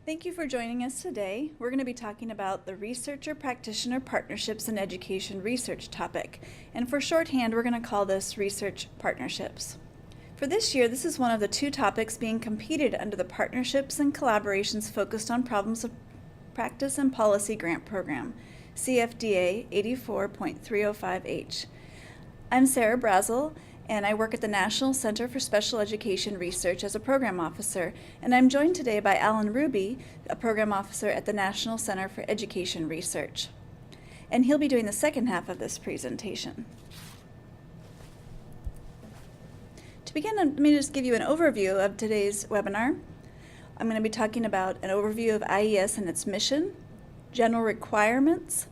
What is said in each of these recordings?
Thank you for joining us today. We're going to be talking about the Researcher-Practitioner Partnerships in Education Research topic. And for shorthand, we're going to call this Research Partnerships. For this year, this is one of the two topics being competed under the Partnerships and Collaborations Focused on Problems of Practice and Policy Grant Program, CFDA 84.305H. I'm Sarah Brazel, and I work at the National Center for Special Education Research as a program officer, and I'm joined today by Alan Ruby, a program officer at the National Center for Education Research. And he'll be doing the second half of this presentation. To begin, let me just give you an overview of today's webinar. I'm going to be talking about an overview of IES and its mission, general requirements,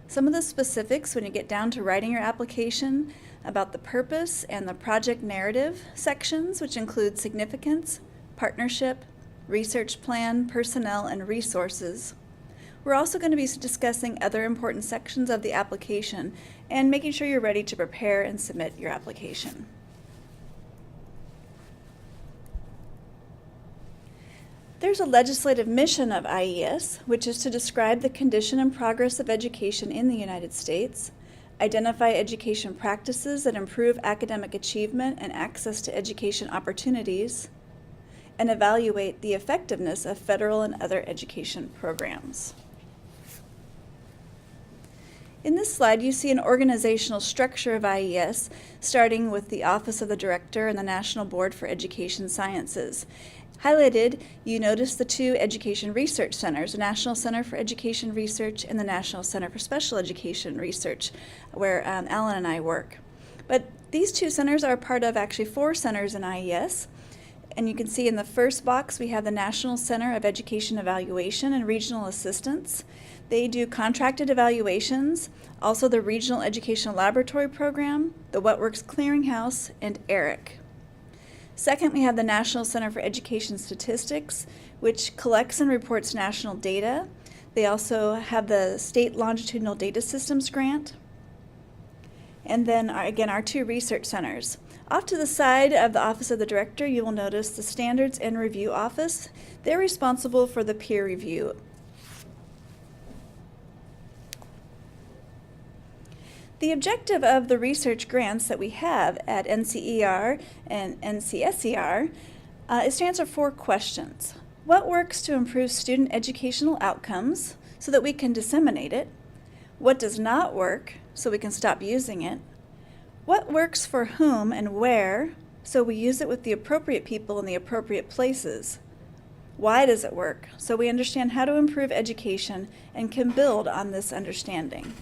some of the specifics when you get down to writing your application, about the purpose and the project narrative sections, which include significance, partnership, research plan, personnel, and resources. We're also going to be discussing other important sections of the application and making sure you're ready to prepare and submit your application. There's a legislative mission of IES, which is to describe the condition and progress of education in the United States, identify education practices that improve academic achievement and access to education opportunities, and evaluate the effectiveness of federal and other education programs. In this slide, you see an organizational structure of IES, starting with the Office of the Director and the National Board for Education Sciences. Highlighted, you notice the two education research centers, the National Center for Education Research and the National Center for Special Education Research, where Alan and I work. But these two centers are part of actually 4 centers in IES. And you can see in the first box we have the National Center of Education Evaluation and Regional Assistance. They do contracted evaluations, also the Regional Educational Laboratory Program, the What Works Clearinghouse, and ERIC. Second, we have the National Center for Education Statistics, which collects and reports national data. They also have the State Longitudinal Data Systems Grant. And then, again, our 2 research centers. Off to the side of the Office of the Director, you will notice the Standards and Review Office. They're responsible for the peer review. The objective of the research grants that we have at NCER and NCSER is to answer 4 questions. What works to improve student educational outcomes so that we can disseminate it? What does not work so we can stop using it? What works for whom and where so we use it with the appropriate people in the appropriate places? Why does it work so we understand how to improve education and can build on this understanding?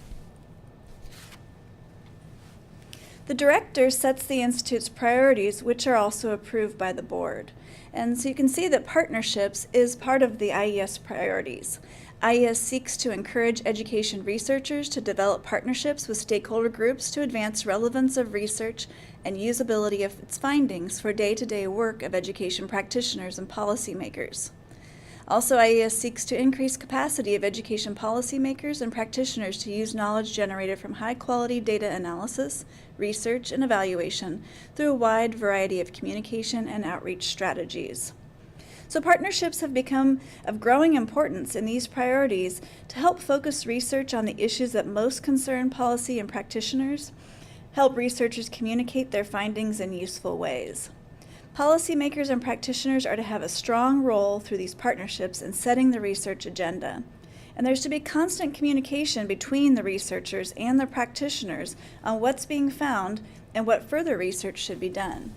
The director sets the Institute's priorities, which are also approved by the board. And so you can see that partnerships is part of the IES priorities. IES seeks to encourage education researchers to develop partnerships with stakeholder groups to advance relevance of research and usability of its findings for day-to-day work of education practitioners and policymakers. Also, IES seeks to increase capacity of education policymakers and practitioners to use knowledge generated from high-quality data analysis, research, and evaluation through a wide variety of communication and outreach strategies. So partnerships have become of growing importance in these priorities to help focus research on the issues that most concern policy and practitioners, help researchers communicate their findings in useful ways. Policymakers and practitioners are to have a strong role through these partnerships in setting the research agenda. And there's to be constant communication between the researchers and the practitioners on what's being found and what further research should be done.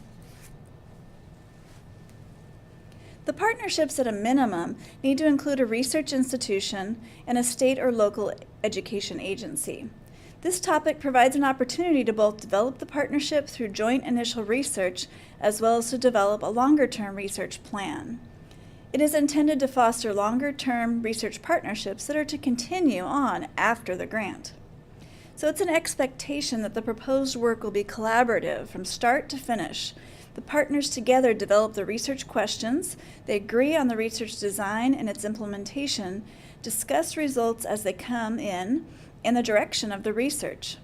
The partnerships at a minimum need to include a research institution and a state or local education agency. This topic provides an opportunity to both develop the partnership through joint initial research as well as to develop a longer-term research plan. It is intended to foster longer-term research partnerships that are to continue on after the grant. So it's an expectation that the proposed work will be collaborative from start to finish. The partners together develop the research questions, they agree on the research design and its implementation, discuss results as they come in, and the direction of the research.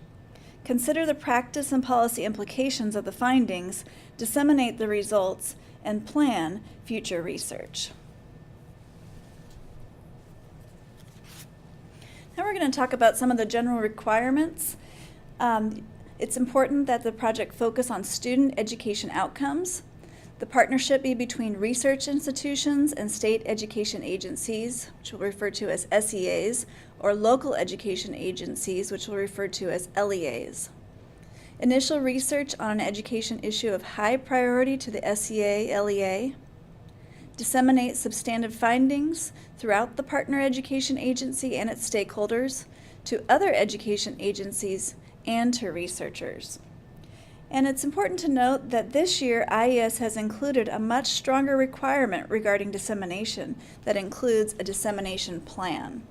Consider the practice and policy implications of the findings, disseminate the results, and plan future research. Now we're going to talk about some of the general requirements. It's important that the project focus on student education outcomes. The partnership be between research institutions and state education agencies, which we'll refer to as SEAs, or local education agencies, which we'll refer to as LEAs. Initial research on an education issue of high priority to the SEA, LEA. Disseminate substantive findings throughout the partner education agency and its stakeholders to other education agencies and to researchers. And it's important to note that this year IES has included a much stronger requirement regarding dissemination that includes a dissemination plan.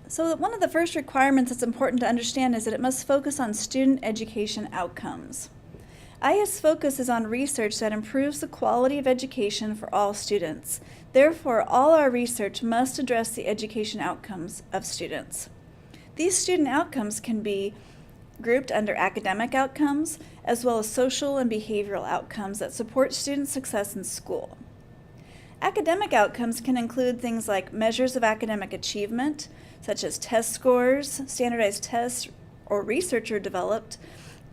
So one of the first requirements that's important to understand is that it must focus on student education outcomes. IES focus is on research that improves the quality of education for all students. Therefore, all our research must address the education outcomes of students. These student outcomes can be grouped under academic outcomes, as well as social and behavioral outcomes that support student success in school. Academic outcomes can include things like measures of academic achievement, such as test scores, standardized tests, or researcher-developed,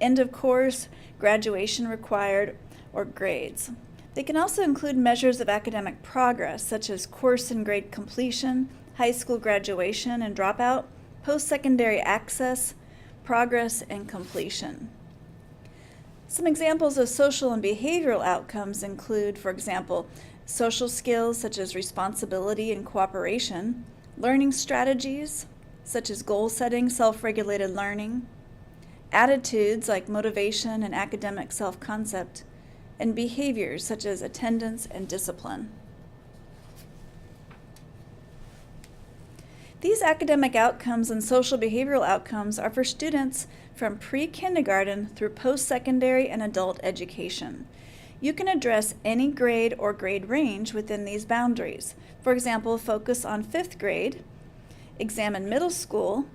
end of course, graduation required, or grades. They can also include measures of academic progress, such as course and grade completion, high school graduation and dropout, post-secondary access, progress, and completion. Some examples of social and behavioral outcomes include, for example, social skills such as responsibility and cooperation, learning strategies such as goal setting, self-regulated learning, attitudes like motivation and academic self-concept, and behaviors such as attendance and discipline. These academic outcomes and social behavioral outcomes are for students from pre-kindergarten through post-secondary and adult education. You can address any grade or grade range within these boundaries. For example, focus on 5th grade, examine middle school,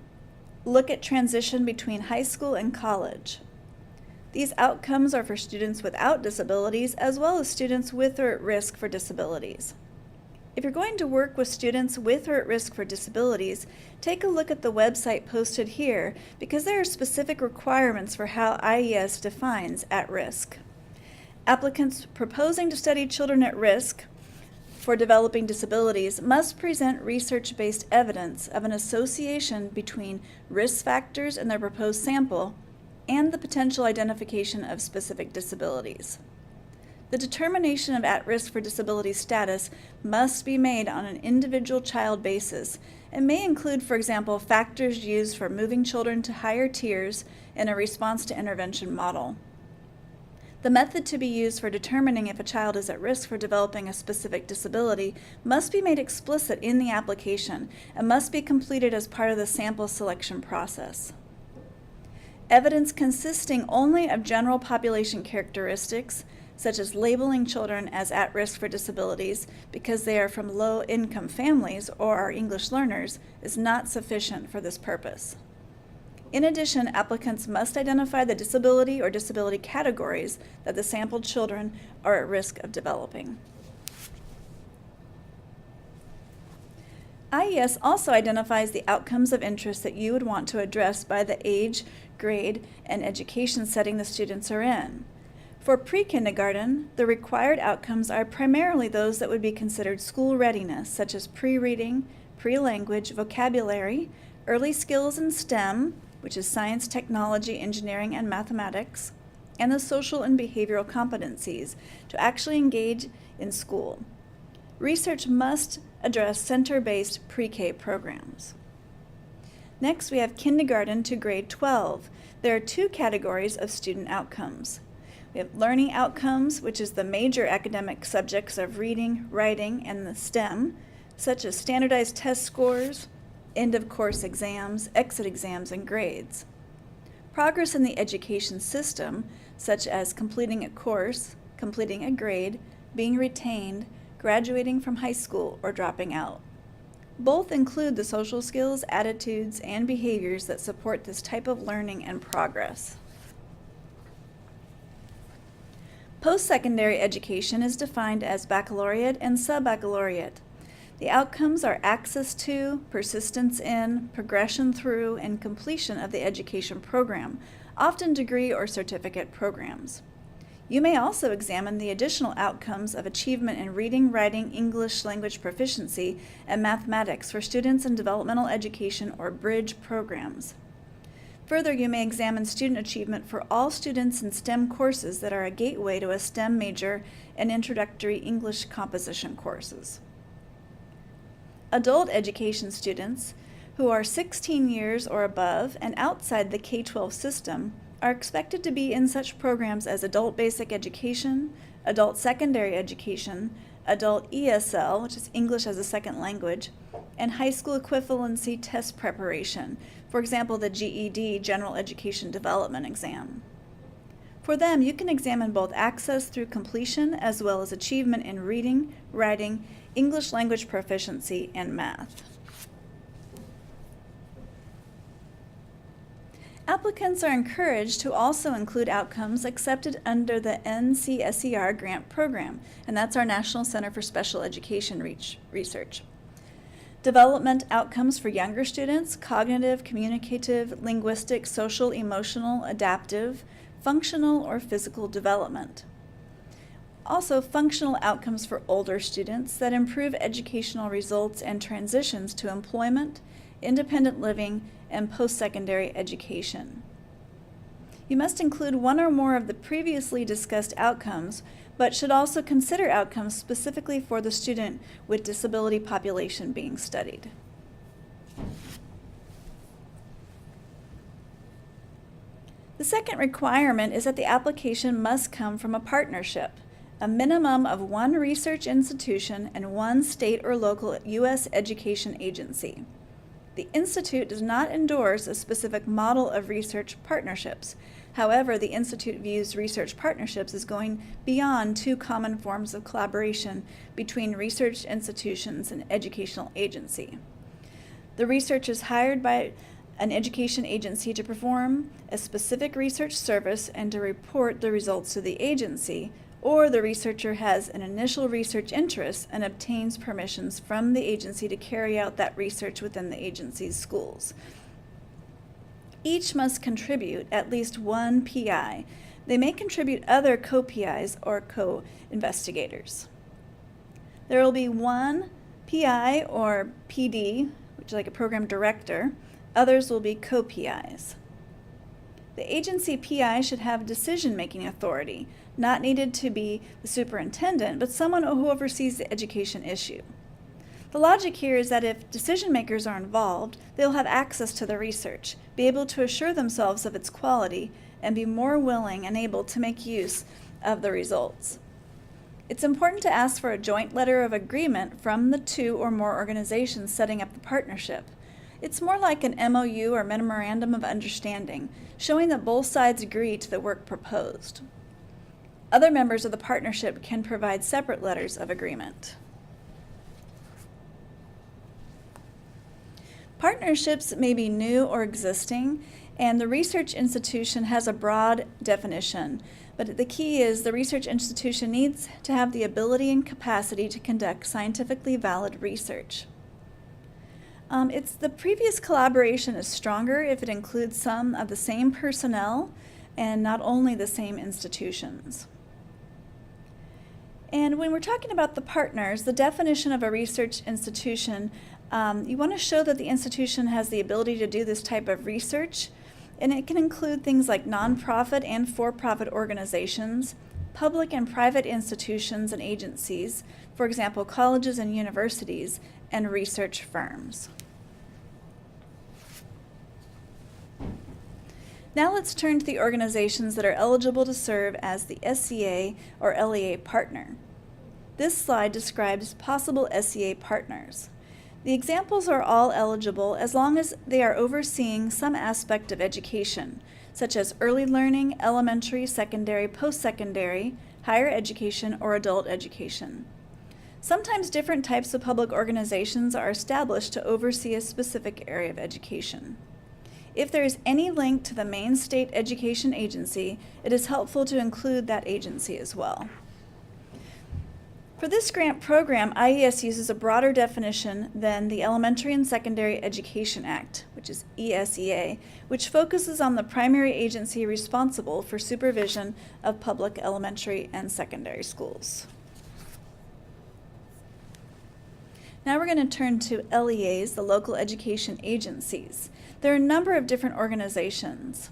look at transition between high school and college. These outcomes are for students without disabilities as well as students with or at risk for disabilities. If you're going to work with students with or at risk for disabilities, take a look at the website posted here because there are specific requirements for how IES defines at risk. Applicants proposing to study children at risk for developing disabilities must present research-based evidence of an association between risk factors in their proposed sample and the potential identification of specific disabilities. The determination of at-risk for disability status must be made on an individual child basis and may include, for example, factors used for moving children to higher tiers in a response to intervention model. The method to be used for determining if a child is at risk for developing a specific disability must be made explicit in the application and must be completed as part of the sample selection process. Evidence consisting only of general population characteristics, such as labeling children as at risk for disabilities because they are from low-income families or are English learners, is not sufficient for this purpose. In addition, applicants must identify the disability or disability categories that the sampled children are at risk of developing. IES also identifies the outcomes of interest that you would want to address by the age, grade, and education setting the students are in. For pre-kindergarten, the required outcomes are primarily those that would be considered school readiness, such as pre-reading, pre-language, vocabulary, early skills in STEM, which is science, technology, engineering, and mathematics, and the social and behavioral competencies to actually engage in school. Research must address center-based pre-K programs. Next, we have kindergarten to grade 12. There are two categories of student outcomes. We have learning outcomes, which is the major academic subjects of reading, writing, and the STEM, such as standardized test scores, end-of-course exams, exit exams, and grades. Progress in the education system, such as completing a course, completing a grade, being retained, graduating from high school, or dropping out. Both include the social skills, attitudes, and behaviors that support this type of learning and progress. Post-secondary education is defined as baccalaureate and sub-baccalaureate. The outcomes are access to, persistence in, progression through, and completion of the education program, often degree or certificate programs. You may also examine the additional outcomes of achievement in reading, writing, English language proficiency, and mathematics for students in developmental education or bridge programs. Further, you may examine student achievement for all students in STEM courses that are a gateway to a STEM major and introductory English composition courses. Adult education students who are 16 years or above and outside the K-12 system are expected to be in such programs as adult basic education, adult secondary education, adult ESL, which is English as a second language, and high school equivalency test preparation, for example, the GED, General Education Development Exam. For them, you can examine both access through completion as well as achievement in reading, writing, English language proficiency, and math. Applicants are encouraged to also include outcomes accepted under the NCSER grant program, and that's our National Center for Special Education Research. Development outcomes for younger students: cognitive, communicative, linguistic, social, emotional, adaptive, functional, or physical development. Also, functional outcomes for older students that improve educational results and transitions to employment, independent living, and post-secondary education. You must include one or more of the previously discussed outcomes, but should also consider outcomes specifically for the student with disability population being studied. The second requirement is that the application must come from a partnership, a minimum of one research institution and one state or local U.S. education agency. The Institute does not endorse a specific model of research partnerships. However, the Institute views research partnerships as going beyond two common forms of collaboration between research institutions and educational agency. The research is hired by an education agency to perform a specific research service and to report the results to the agency, or the researcher has an initial research interest and obtains permissions from the agency to carry out that research within the agency's schools. Each must contribute at least one PI. They may contribute other co-PIs or co-investigators. There will be one PI or PD, which is like a program director. Others will be co-PIs. The agency PI should have decision-making authority, not needed to be the superintendent, but someone who oversees the education issue. The logic here is that if decision makers are involved, they'll have access to the research, be able to assure themselves of its quality, and be more willing and able to make use of the results. It's important to ask for a joint letter of agreement from the two or more organizations setting up the partnership. It's more like an MOU or Memorandum of Understanding, showing that both sides agree to the work proposed. Other members of the partnership can provide separate letters of agreement. Partnerships may be new or existing, and the research institution has a broad definition, but the key is the research institution needs to have the ability and capacity to conduct scientifically valid research. The previous collaboration is stronger if it includes some of the same personnel and not only the same institutions. And when we're talking about the partners, the definition of a research institution, you want to show that the institution has the ability to do this type of research, and it can include things like nonprofit and for-profit organizations, public and private institutions and agencies, for example, colleges and universities, and research firms. Now let's turn to the organizations that are eligible to serve as the SCA or LEA partner. This slide describes possible SCA partners. The examples are all eligible as long as they are overseeing some aspect of education, such as early learning, elementary, secondary, post-secondary, higher education, or adult education. Sometimes different types of public organizations are established to oversee a specific area of education. If there is any link to the main state education agency, it is helpful to include that agency as well. For For this grant program, IES uses a broader definition than the Elementary and Secondary Education Act, which is ESEA, which focuses on the primary agency responsible for supervision of public elementary and secondary schools. Now we're going to turn to LEAs, the local education agencies. There are a number of different organizations.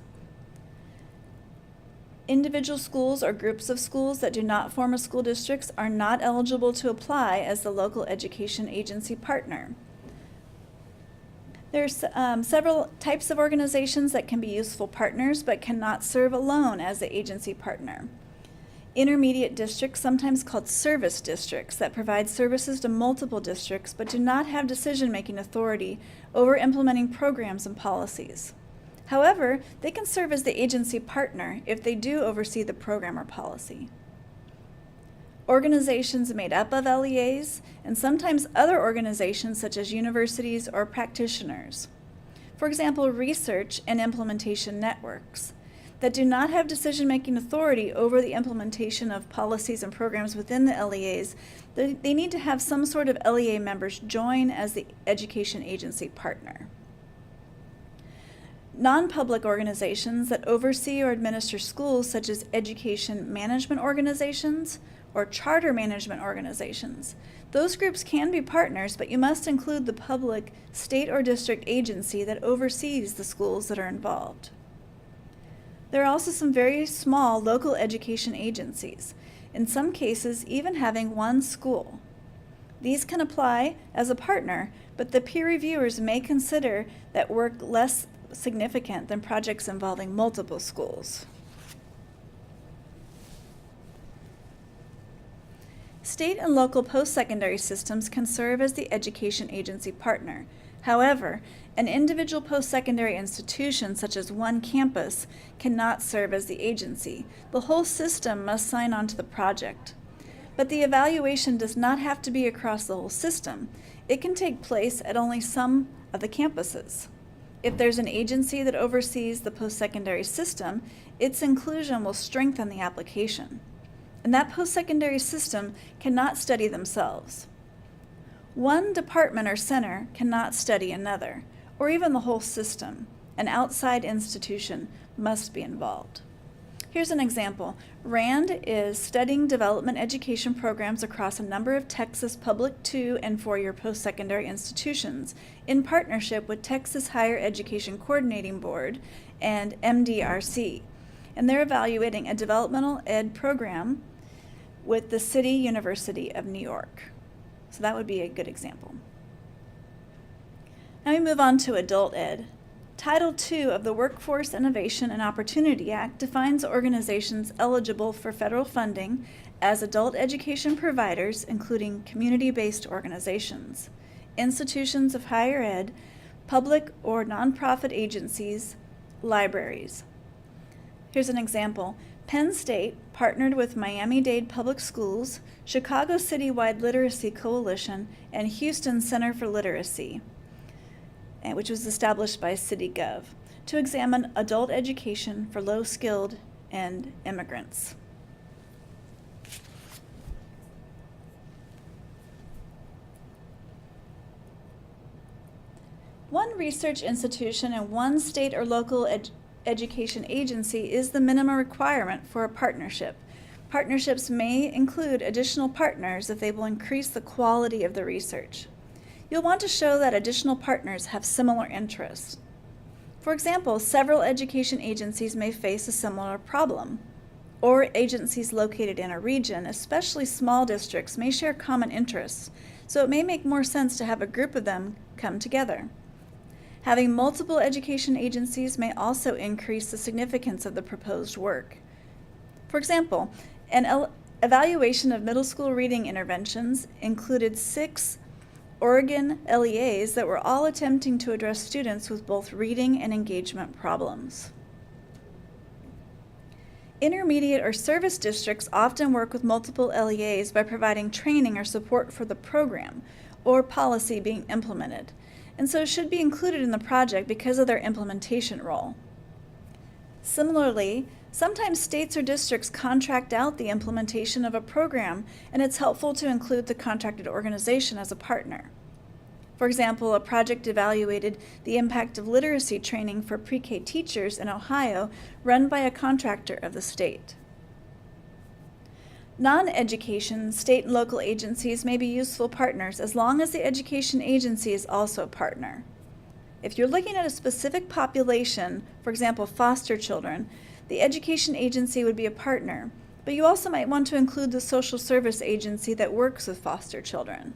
Individual schools or groups of schools that do not form a school district are not eligible to apply as the local education agency partner. There's several types of organizations that can be useful partners but cannot serve alone as the agency partner. Intermediate districts, sometimes called service districts, that provide services to multiple districts but do not have decision-making authority over implementing programs and policies. However, they can serve as the agency partner if they do oversee the program or policy. Organizations made up of LEAs, and sometimes other organizations such as universities or practitioners. For example, research and implementation networks that do not have decision-making authority over the implementation of policies and programs within the LEAs. They need to have some sort of LEA members join as the education agency partner. Non-public organizations that oversee or administer schools, such as education management organizations or charter management organizations. Those groups can be partners, but you must include the public, state, or district agency that oversees the schools that are involved. There are also some very small local education agencies, in some cases even having one school. These can apply as a partner, but the peer reviewers may consider that work less significant than projects involving multiple schools. State and local post-secondary systems can serve as the education agency partner. However, an individual post-secondary institution, such as one campus, cannot serve as the agency. The whole system must sign on to the project. But the evaluation does not have to be across the whole system. It can take place at only some of the campuses. If there's an agency that oversees the post-secondary system, its inclusion will strengthen the application. And that post-secondary system cannot study themselves. One department or center cannot study another, or even the whole system. An outside institution must be involved. Here's an example. RAND is studying development education programs across a number of Texas public 2- and 4-year post-secondary institutions in partnership with Texas Higher Education Coordinating Board and MDRC. And they're evaluating a developmental ed program with the City University of New York. So that would be a good example. Now we move on to adult ed. Title II of the Workforce Innovation and Opportunity Act defines organizations eligible for federal funding as adult education providers, including community-based organizations, institutions of higher ed, public or nonprofit agencies, libraries. Here's an example. Penn State partnered with Miami-Dade Public Schools, Chicago Citywide Literacy Coalition, and Houston Center for Literacy, which was established by CityGov, to examine adult education for low-skilled and immigrants. One research institution and one state or local education agency is the minimum requirement for a partnership. Partnerships may include additional partners if they will increase the quality of the research. You'll want to show that additional partners have similar interests. For example, several education agencies may face a similar problem, or agencies located in a region, especially small districts, may share common interests, so it may make more sense to have a group of them come together. Having multiple education agencies may also increase the significance of the proposed work. For example, an evaluation of middle school reading interventions included 6 Oregon LEAs that were all attempting to address students with both reading and engagement problems. Intermediate or service districts often work with multiple LEAs by providing training or support for the program or policy being implemented, and so should be included in the project because of their implementation role. Similarly, Sometimes states or districts contract out the implementation of a program, and it's helpful to include the contracted organization as a partner. For example, a project evaluated the impact of literacy training for pre-K teachers in Ohio run by a contractor of the state. Non-education, state and local agencies may be useful partners as long as the education agency is also a partner. If you're looking at a specific population, for example, foster children, the education agency would be a partner, but you also might want to include the social service agency that works with foster children.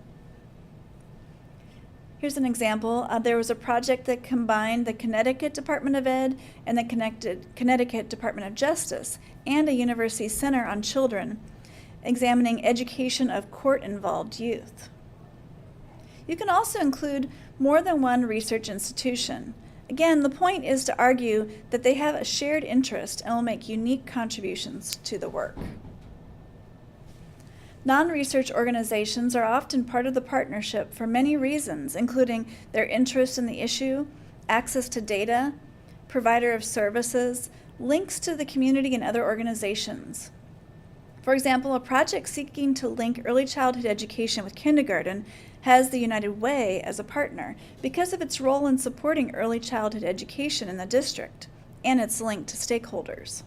Here's an example. There was a project that combined the Connecticut Department of Ed and the Connecticut Department of Justice and a university center on children, examining education of court-involved youth. You can also include more than one research institution. Again, the point is to argue that they have a shared interest and will make unique contributions to the work. Non-research organizations are often part of the partnership for many reasons, including their interest in the issue, access to data, provider of services, links to the community and other organizations. For example, a project seeking to link early childhood education with kindergarten has the United Way as a partner because of its role in supporting early childhood education in the district and its link to stakeholders.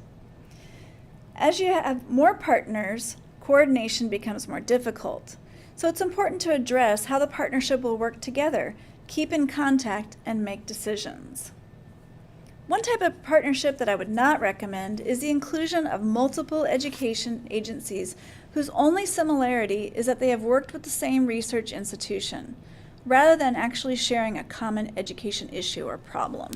As you have more partners, coordination becomes more difficult. So it's important to address how the partnership will work together, keep in contact, and make decisions. One type of partnership that I would not recommend is the inclusion of multiple education agencies whose only similarity is that they have worked with the same research institution, rather than actually sharing a common education issue or problem.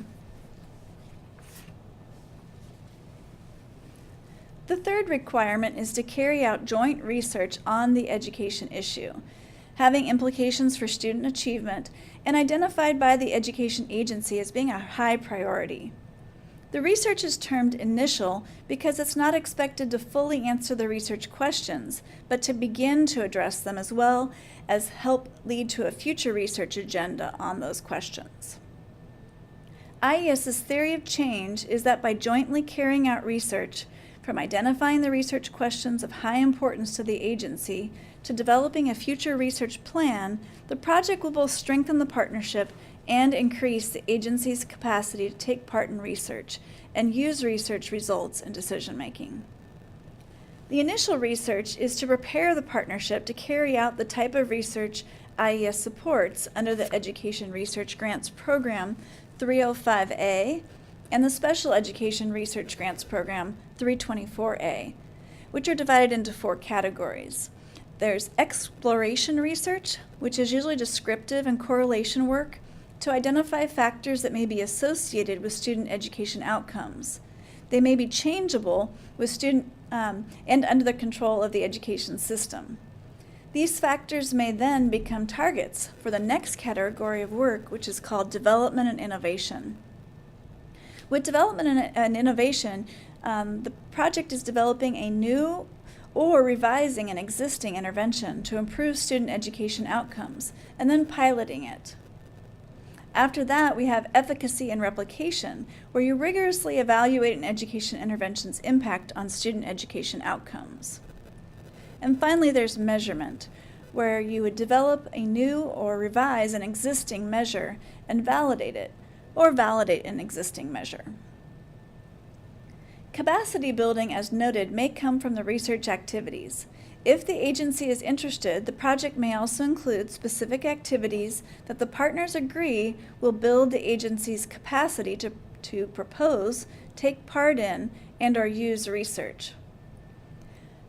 The third requirement is to carry out joint research on the education issue, having implications for student achievement and identified by the education agency as being a high priority. The research is termed initial because it's not expected to fully answer the research questions, but to begin to address them as well as help lead to a future research agenda on those questions. IES's theory of change is that by jointly carrying out research, from identifying the research questions of high importance to the agency to developing a future research plan, the project will both strengthen the partnership and increase the agency's capacity to take part in research and use research results in decision-making. The initial research is to prepare the partnership to carry out the type of research IES supports under the Education Research Grants Program 305A and the Special Education Research Grants Program 324A, which are divided into 4 categories. There's exploration research, which is usually descriptive and correlation work to identify factors that may be associated with student education outcomes. They may be changeable with student and under the control of the education system. These factors may then become targets for the next category of work, which is called development and innovation. With development and innovation, the project is developing a new or revising an existing intervention to improve student education outcomes, and then piloting it. After that, we have efficacy and replication, where you rigorously evaluate an education intervention's impact on student education outcomes. And finally, there's measurement, where you would develop a new or revise an existing measure and validate it, or validate an existing measure. Capacity building, as noted, may come from the research activities. If the agency is interested, the project may also include specific activities that the partners agree will build the agency's capacity to propose, take part in, and/or use research.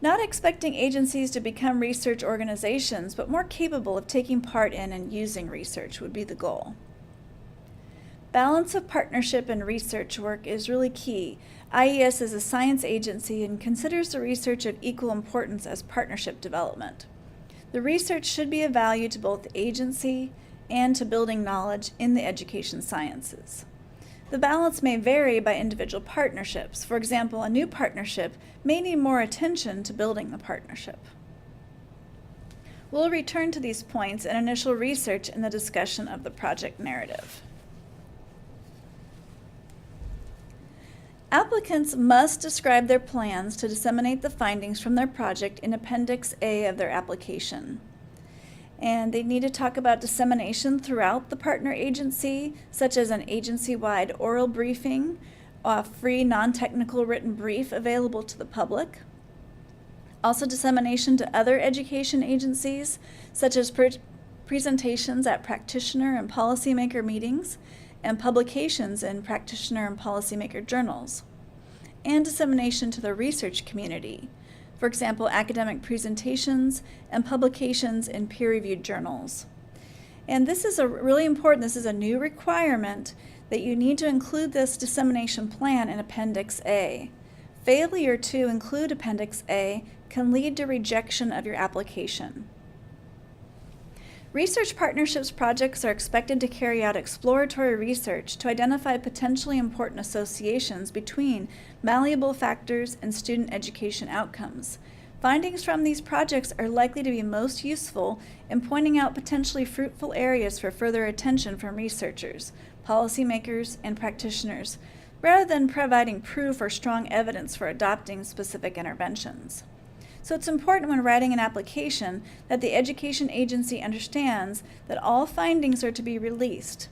Not expecting agencies to become research organizations, but more capable of taking part in and using research would be the goal. Balance of partnership and research work is really key. IES is a science agency and considers the research of equal importance as partnership development. The research should be of value to both the agency and to building knowledge in the education sciences. The balance may vary by individual partnerships. For example, a new partnership may need more attention to building the partnership. We'll return to these points in initial research in the discussion of the project narrative. applicants must describe their plans to disseminate the findings from their project in Appendix A of their application. And they need to talk about dissemination throughout the partner agency, such as an agency-wide oral briefing, a free non-technical written brief available to the public. Also dissemination to other education agencies, such as presentations at practitioner and policymaker meetings, and publications in practitioner and policymaker journals. And dissemination to the research community, for example, academic presentations and publications in peer-reviewed journals. And this is really important. This is a new requirement that you need to include this dissemination plan in Appendix A. Failure to include Appendix A can lead to rejection of your application. Research partnerships projects are expected to carry out exploratory research to identify potentially important associations between malleable factors and student education outcomes. Findings from these projects are likely to be most useful in pointing out potentially fruitful areas for further attention from researchers, policymakers, and practitioners, rather than providing proof or strong evidence for adopting specific interventions. So it's important when writing an application that the education agency understands that all findings are to be released.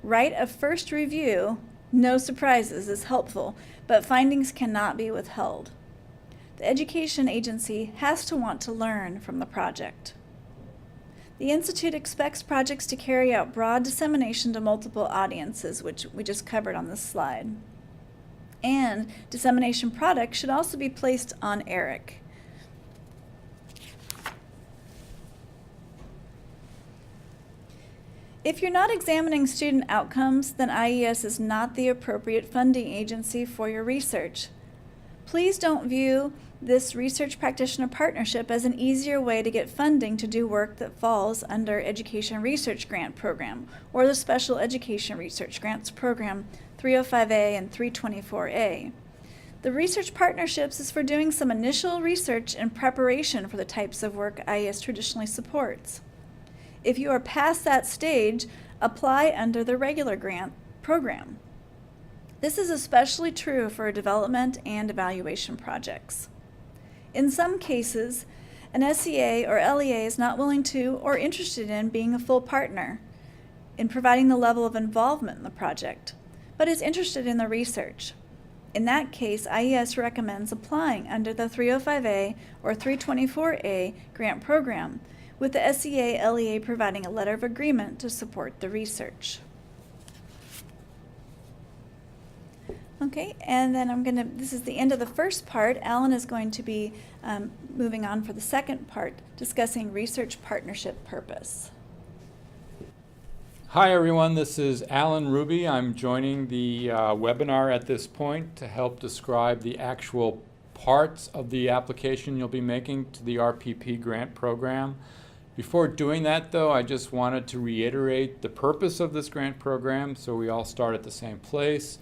Write a first review, no surprises, is helpful, but findings cannot be withheld. The education agency has to want to learn from the project. The Institute expects projects to carry out broad dissemination to multiple audiences, which we just covered on this slide. And dissemination products should also be placed on ERIC. If you're not examining student outcomes, then IES is not the appropriate funding agency for your research. Please don't view this research practitioner partnership as an easier way to get funding to do work that falls under Education Research Grant Program or the Special Education Research Grants Program 305A and 324A. The research partnerships is for doing some initial research in preparation for the types of work IES traditionally supports. If you are past that stage, apply under the regular grant program. This is especially true for development and evaluation projects. In some cases, an SEA or LEA is not willing to or interested in being a full partner in providing the level of involvement in the project, but is interested in the research. In that case, IES recommends applying under the 305A or 324A grant program, with the SEA-LEA providing a letter of agreement to support the research. Okay, and then this is the end of the first part. Alan is going to be moving on for the second part, discussing research partnership purpose. Hi everyone, this is Alan Ruby. I'm joining the webinar at this point to help describe the actual parts of the application you'll be making to the RPP grant program. Before doing that though, I just wanted to reiterate the purpose of this grant program so we all start at the same place.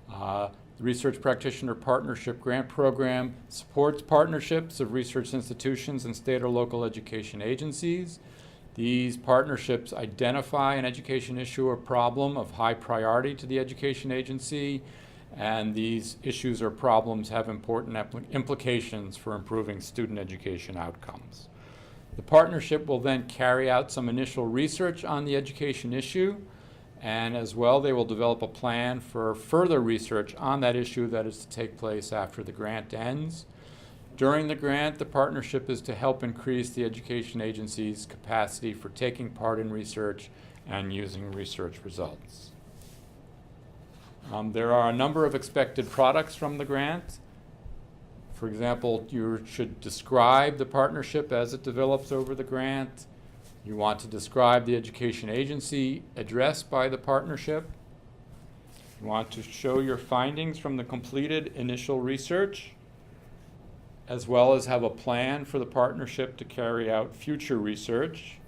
The Research Practitioner Partnership Grant Program supports partnerships of research institutions and state or local education agencies. These partnerships identify an education issue or problem of high priority to the education agency, and these issues or problems have important implications for improving student education outcomes. The partnership will then carry out some initial research on the education issue, and as well they will develop a plan for further research on that issue that is to take place after the grant ends. During the grant, the partnership is to help increase the education agency's capacity for taking part in research and using research results. There are a number of expected products from the grant. For example, you should describe the partnership as it develops over the grant. You want to describe the education agency addressed by the partnership. You want to show your findings from the completed initial research, as well as have a plan for the partnership to carry out future research.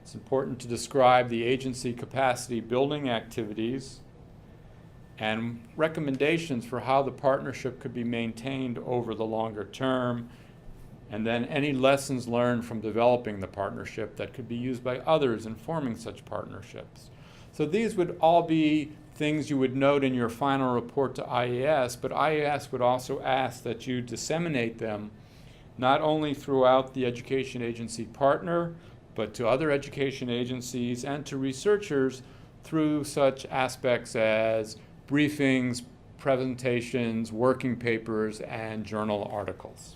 It's important to describe the agency capacity building activities and recommendations for how the partnership could be maintained over the longer term, and then any lessons learned from developing the partnership that could be used by others in forming such partnerships. So these would all be things you would note in your final report to IES, but IES would also ask that you disseminate them not only throughout the education agency partner, but to other education agencies and to researchers through such aspects as briefings, presentations, working papers, and journal articles.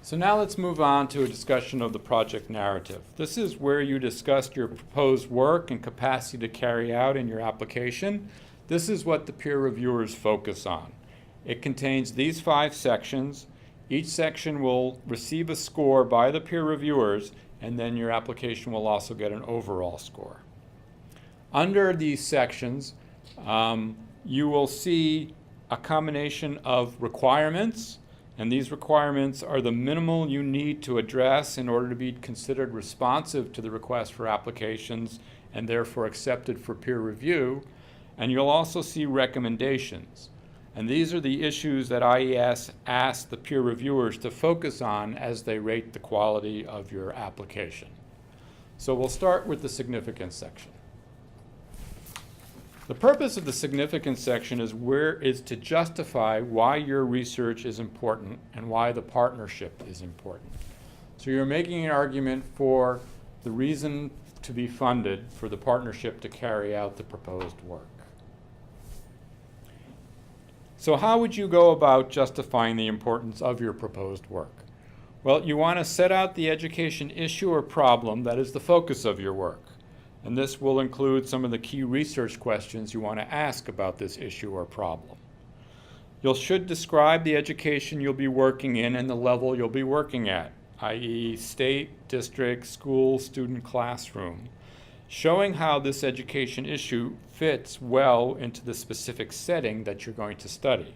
So now let's move on to a discussion of the project narrative. This is where you discussed your proposed work and capacity to carry out in your application. This is what the peer reviewers focus on. It contains these 5 sections. Each section will receive a score by the peer reviewers, and then your application will also get an overall score. Under these sections, you will see a combination of requirements, and these requirements are the minimal you need to address in order to be considered responsive to the request for applications and therefore accepted for peer review. And you'll also see recommendations. And these are the issues that IES asks the peer reviewers to focus on as they rate the quality of your application. So we'll start with the significance section. The purpose of the significance section is to justify why your research is important and why the partnership is important. So you're making an argument for the reason to be funded for the partnership to carry out the proposed work. So how would you go about justifying the importance of your proposed work? Well, you want to set out the education issue or problem that is the focus of your work. And this will include some of the key research questions you want to ask about this issue or problem. You should describe the education you'll be working in and the level you'll be working at, i.e. state, district, school, student, classroom, showing how this education issue fits well into the specific setting that you're going to study.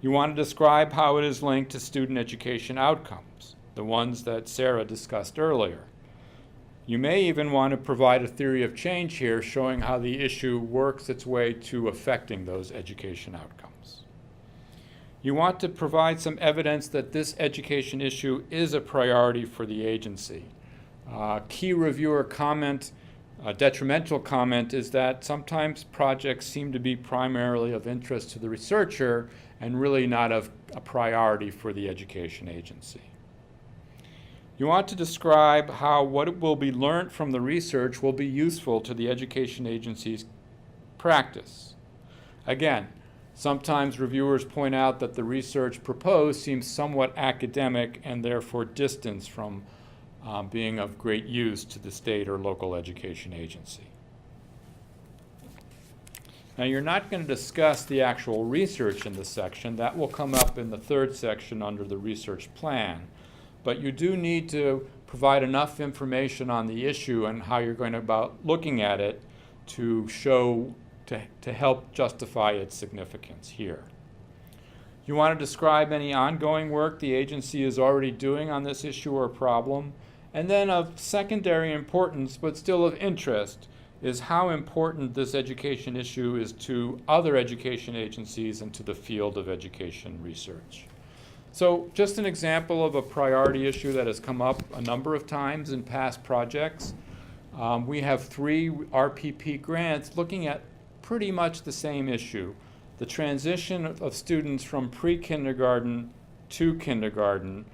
You want to describe how it is linked to student education outcomes, the ones that Sarah discussed earlier. You may even want to provide a theory of change here, showing how the issue works its way to affecting those education outcomes. You want to provide some evidence that this education issue is a priority for the agency. Key reviewer comment, detrimental comment, is that sometimes projects seem to be primarily of interest to the researcher and really not of a priority for the education agency. You want to describe how what will be learned from the research will be useful to the education agency's practice. Again, sometimes reviewers point out that the research proposed seems somewhat academic and therefore distant from being of great use to the state or local education agency. Now, you're not going to discuss the actual research in this section. That will come up in the 3rd section under the research plan. But you do need to provide enough information on the issue and how you're going about looking at it to help justify its significance here. You want to describe any ongoing work the agency is already doing on this issue or problem. And then of secondary importance, but still of interest, is how important this education issue is to other education agencies and to the field of education research. So just an example of a priority issue that has come up a number of times in past projects. We have 3 RPP grants looking at pretty much the same issue, the transition of students from pre-kindergarten to kindergarten.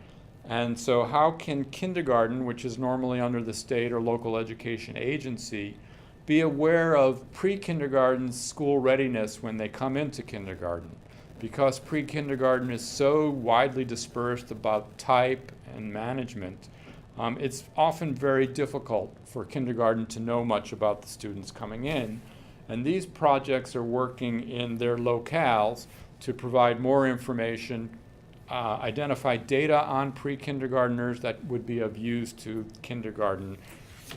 And so how can kindergarten, which is normally under the state or local education agency, be aware of pre-kindergarten school readiness when they come into kindergarten? Because pre-kindergarten is so widely dispersed about type and management, it's often very difficult for kindergarten to know much about the students coming in. And these projects are working in their locales to provide more information, identify data on pre-kindergartners that would be of use to kindergarten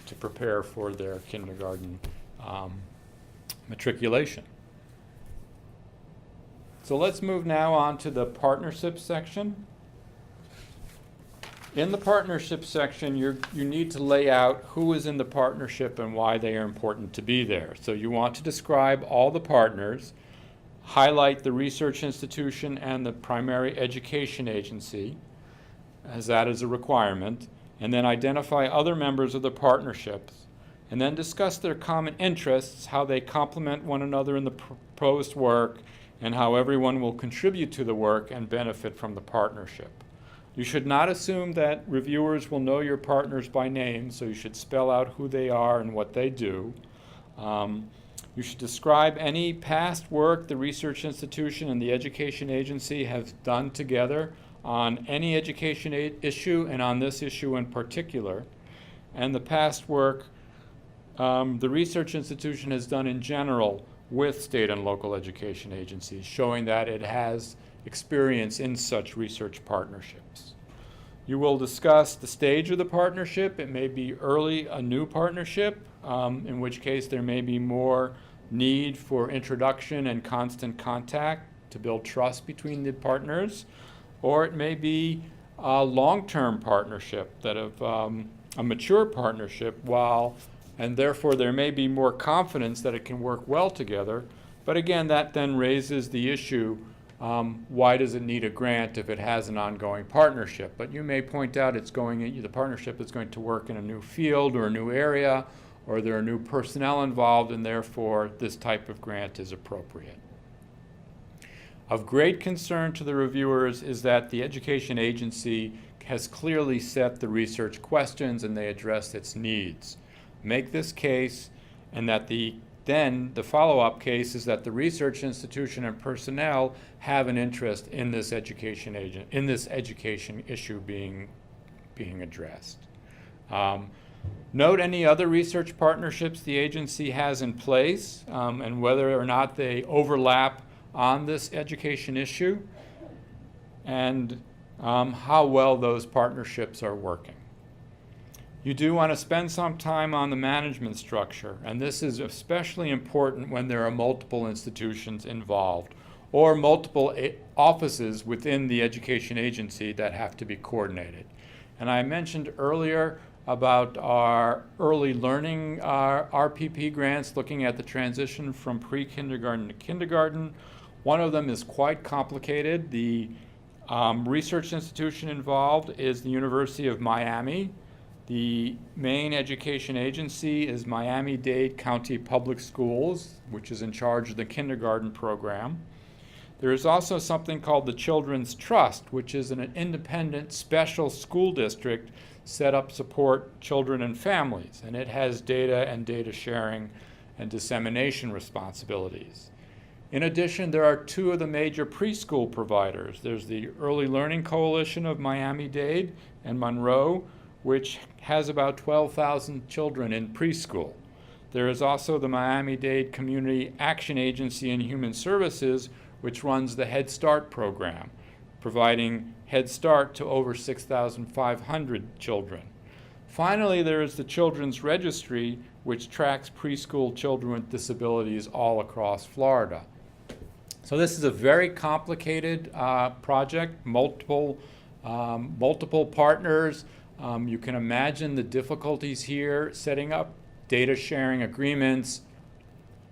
to prepare for their kindergarten matriculation. So let's move now on to the partnership section. In the partnership section, you need to lay out who is in the partnership and why they are important to be there. So you want to describe all the partners, highlight the research institution and the primary education agency, as that is a requirement, and then identify other members of the partnerships and then discuss their common interests, how they complement one another in the proposed work, and how everyone will contribute to the work and benefit from the partnership. You should not assume that reviewers will know your partners by name, so you should spell out who they are and what they do. You should describe any past work the research institution and the education agency have done together on any education issue and on this issue in particular. And the past work the research institution has done in general with state and local education agencies, showing that it has experience in such research partnerships. You will discuss the stage of the partnership. It may be early, a new partnership, in which case there may be more need for introduction and constant contact to build trust between the partners, or it may be a long-term partnership, that of a mature partnership, and therefore there may be more confidence that it can work well together. But again, that then raises the issue, why does it need a grant if it has an ongoing partnership? But you may point out the partnership is going to work in a new field or a new area, or there are new personnel involved, and therefore this type of grant is appropriate. Of great concern to the reviewers is that the education agency has clearly set the research questions and they address its needs. Make this case, and that the follow-up case is that the research institution and personnel have an interest in this education issue being addressed. Note any other research partnerships the agency has in place, and whether or not they overlap on this education issue, and how well those partnerships are working. You do want to spend some time on the management structure, and this is especially important when there are multiple institutions involved or multiple offices within the education agency that have to be coordinated. And I mentioned earlier about our early learning RPP grants, looking at the transition from pre-kindergarten to kindergarten. One of them is quite complicated. The research institution involved is the University of Miami. The main education agency is Miami-Dade County Public Schools, which is in charge of the kindergarten program. There is also something called the Children's Trust, which is an independent special school district set up to support children and families, and it has data and data sharing and dissemination responsibilities. In addition, there are two of the major preschool providers. There's the Early Learning Coalition of Miami-Dade and Monroe, which has about 12,000 children in preschool. There is also the Miami-Dade Community Action Agency and Human Services, which runs the Head Start program, providing Head Start to over 6,500 children. Finally, there is the Children's Registry, which tracks preschool children with disabilities all across Florida. So this is a very complicated project, multiple partners. You can imagine the difficulties here, setting up data sharing agreements,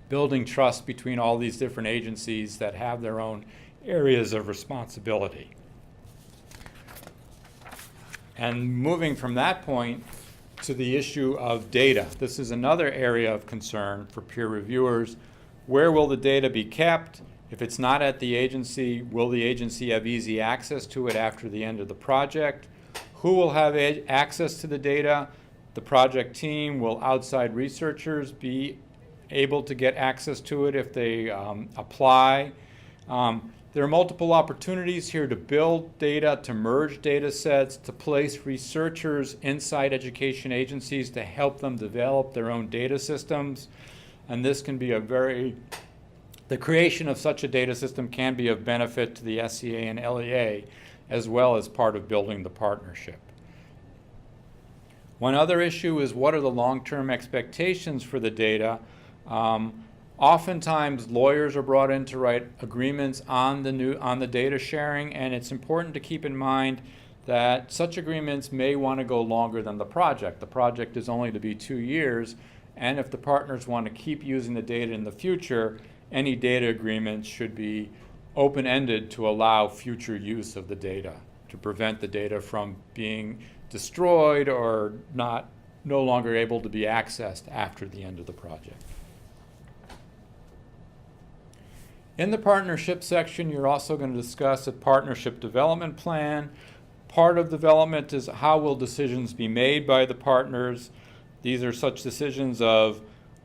building trust between all these different agencies that have their own areas of responsibility. And moving from that point to the issue of data. This is another area of concern for peer reviewers. Where will the data be kept? If it's not at the agency, will the agency have easy access to it after the end of the project? Who will have access to the data? The project team. Will outside researchers be able to get access to it if they apply? There are multiple opportunities here to build data, to merge data sets, to place researchers inside education agencies to help them develop their own data systems. And this can be the creation of such a data system can be of benefit to the SCA and LEA, as well as part of building the partnership. One other issue is, what are the long-term expectations for the data? Oftentimes lawyers are brought in to write agreements on the data sharing, and it's important to keep in mind that such agreements may want to go longer than the project. The project is only to be 2 years, and if the partners want to keep using the data in the future, any data agreements should be open-ended to allow future use of the data, to prevent the data from being destroyed or not no longer able to be accessed after the end of the project. In the partnership section, you're also going to discuss a partnership development plan. Part of development is how will decisions be made by the partners. These are such decisions of